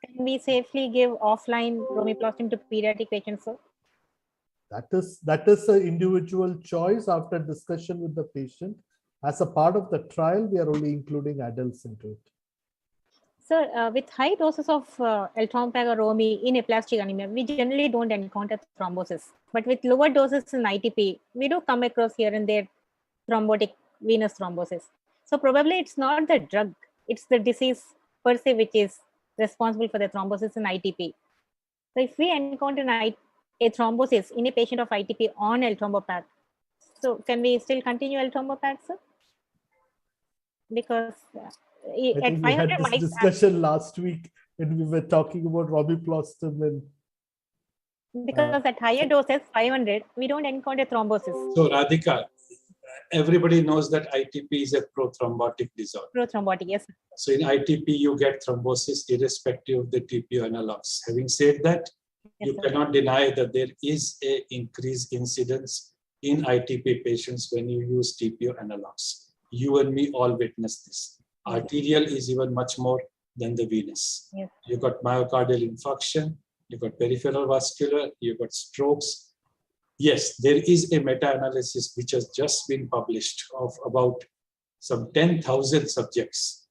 Can we safely give offline Romiplostim to pediatric patients, sir?
That is an individual choice after discussion with the patient. As a part of the trial, we are only including adults into it.
Sir, with high doses of Eltrombopag or Romi in aplastic anemia, we generally don't encounter thrombosis. But with lower doses in ITP, we do come across here and there thrombotic venous thrombosis. So probably it's not the drug, it's the disease per se which is responsible for the thrombosis in ITP. So if we encounter a thrombosis in a patient of ITP on Eltrombopag, so can we still continue Eltrombopag, sir? Because
I think we had this discussion last week when we were talking about Romiplostim, and
because at higher doses, 500, we don't encounter thrombosis.
So Radhika, everybody knows that ITP is a prothrombotic disorder.
Prothrombotic, yes.
So in ITP, you get thrombosis irrespective of the TPO analogs. Having said that,
yes,
you cannot deny that there is an increased incidence in ITP patients when you use TPO analogs. You and me all witness this. Arterial is even much more than the venous.
Yes.
You got myocardial infarction, you got peripheral vascular, you got strokes. Yes, there is a meta-analysis which has just been published of about some 10,000 subjects,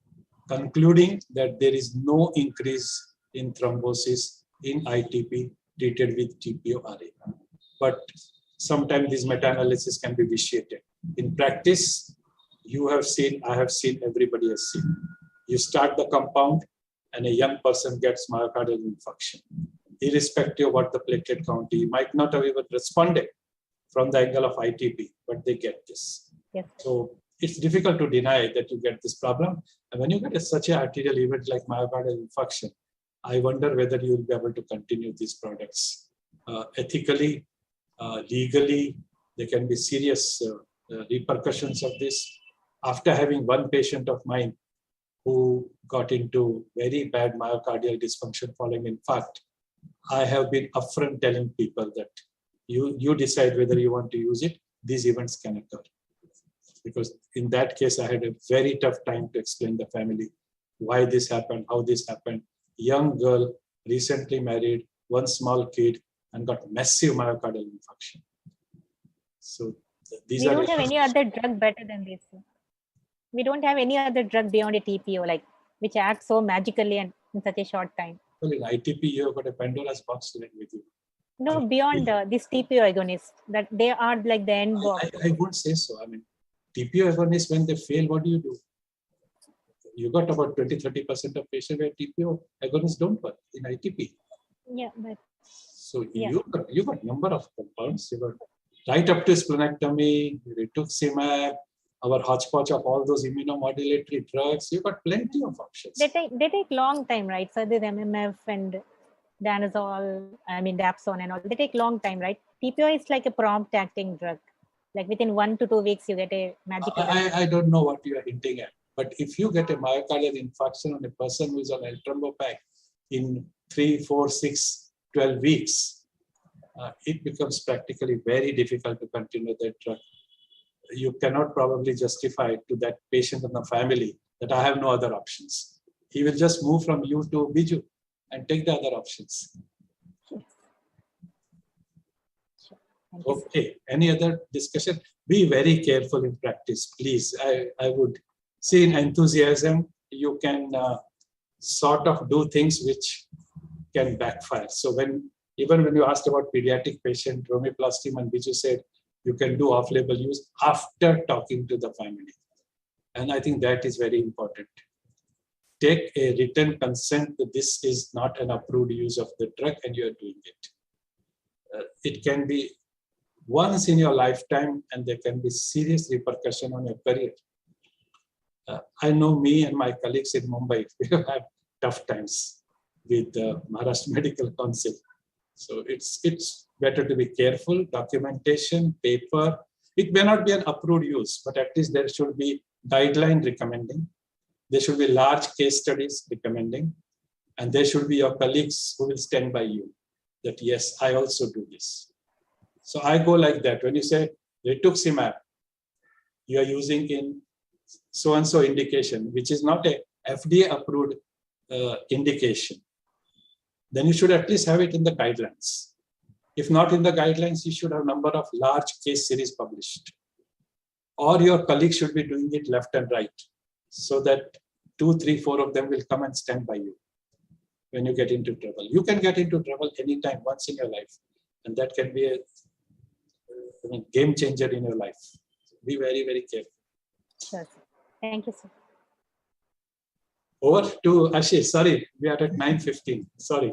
concluding that there is no increase in thrombosis in ITP treated with TPO-RA. But sometimes this meta-analysis can be vitiated. In practice, you have seen, I have seen, everybody has seen. You start the compound and a young person gets myocardial infarction. Irrespective of what the platelet count, he might not have even responded from the angle of ITP, but they get this.
Yes.
So it's difficult to deny that you get this problem. And when you get such an arterial event like myocardial infarction, I wonder whether you will be able to continue these products. Ethically, legally, there can be serious repercussions of this. After having one patient of mine who got into very bad myocardial dysfunction following infarct, I have been upfront telling people that you decide whether you want to use it. These events can occur. Because in that case, I had a very tough time to explain the family why this happened, how this happened. Young girl, recently married, one small kid, and got massive myocardial infarction. So these
we don't have any other drug better than this. We don't have any other drug beyond a TPO, like which acts so magically and in such a short time.
Well, in ITP, you have got a Pandora's box to with you.
No, beyond this TPO agonists, that they are like the end box.
I wouldn't say so. I mean, TPO agonists, when they fail, what do you do? You got about 20-30% of patients where TPO agonists don't work in ITP.
Yeah, but
So
yeah.
you got number of compounds. You got right up to splenectomy, rituximab, our hodgepodge of all those immunomodulatory drugs. You got plenty of options.
They take long time, right? So the MMF and danazol, I mean dapsone and all, they take long time, right? TPO is like a prompt acting drug. Like within 1 to 2 weeks, you get a magical.
I don't know what you are hinting at, but if you get a myocardial infarction on a person who is on L-Trombopac in 3, 4, 6, 12 weeks, it becomes practically very difficult to continue that drug. You cannot probably justify to that patient and the family that I have no other options. He will just move from you to Biju and take the other options. Okay, any other discussion? Be very careful in practice, please. I would see in enthusiasm, you can sort of do things which can backfire. So even when you asked about pediatric patient, Romiplostim and Biju said, you can do off-label use after talking to the family. And I think that is very important. Take a written consent that this is not an approved use of the drug and you are doing it. It can be once in your lifetime and there can be serious repercussion on your career. I know me and my colleagues in Mumbai, we have had tough times with the Maharashtra Medical Council. So it's better to be careful, documentation, paper. It may not be an approved use, but at least there should be guideline recommending. There should be large case studies recommending, and there should be your colleagues who will stand by you that, yes, I also do this. So I go like that. When you say rituximab, you are using in so-and-so indication, which is not a FDA approved indication, then you should at least have it in the guidelines. If not in the guidelines, you should have a number of large case series published. Or your colleagues should be doing it left and right, so that 2, 3, 4 of them will come and stand by you when you get into trouble. You can get into trouble anytime, once in your life. And that can be a game changer in your life. Be very, very careful.
Sure. Thank you, sir.
Over to Ashish. Sorry, we are at 9:15. Sorry.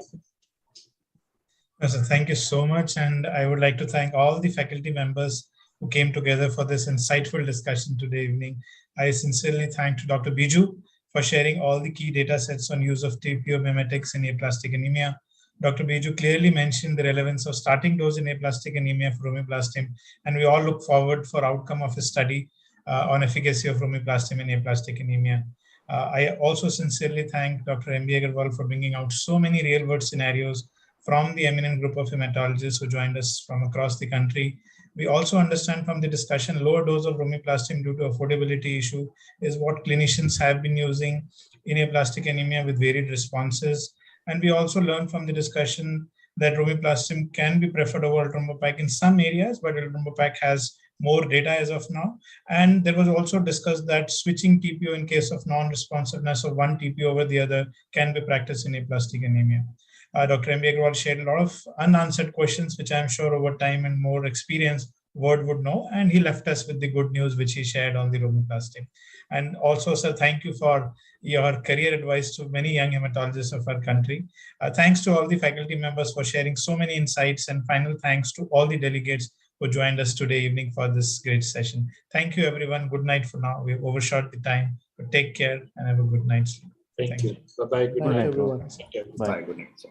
So thank you so much. And I would like to thank all the faculty members who came together for this insightful discussion today evening. I sincerely thank Dr. Biju for sharing all the key data sets on use of TPO mimetics in aplastic anemia. Dr. Biju clearly mentioned the relevance of starting dose in aplastic anemia for Romiplostim, and we all look forward for outcome of his study on efficacy of Romiplostim in aplastic anemia. I also sincerely thank Dr. M.B. Agarwal for bringing out so many real-world scenarios from the eminent group of hematologists who joined us from across the country. We also understand from the discussion, lower dose of Romiplostim due to affordability issue is what clinicians have been using in aplastic anemia with varied responses. And we also learned from the discussion that Romiplostim can be preferred over L-Trombopac in some areas, but L-Trombopac has more data as of now. And there was also discussed that switching TPO in case of non-responsiveness of one TPO over the other can be practiced in aplastic anemia. Dr. M.B. Agarwal shared a lot of unanswered questions, which I'm sure over time and more experience, Word would know. And he left us with the good news, which he shared on the Romiplostim. And also, sir, thank you for your career advice to many young hematologists of our country. Thanks to all the faculty members for sharing so many insights, and final thanks to all the delegates who joined us today evening for this great session. Thank you, everyone. Good night for now. We've overshot the time, but take care and have a good night's sleep.
Thank you. Bye-bye. Good
Thank
night,
everyone.
Bye. Good night, sir.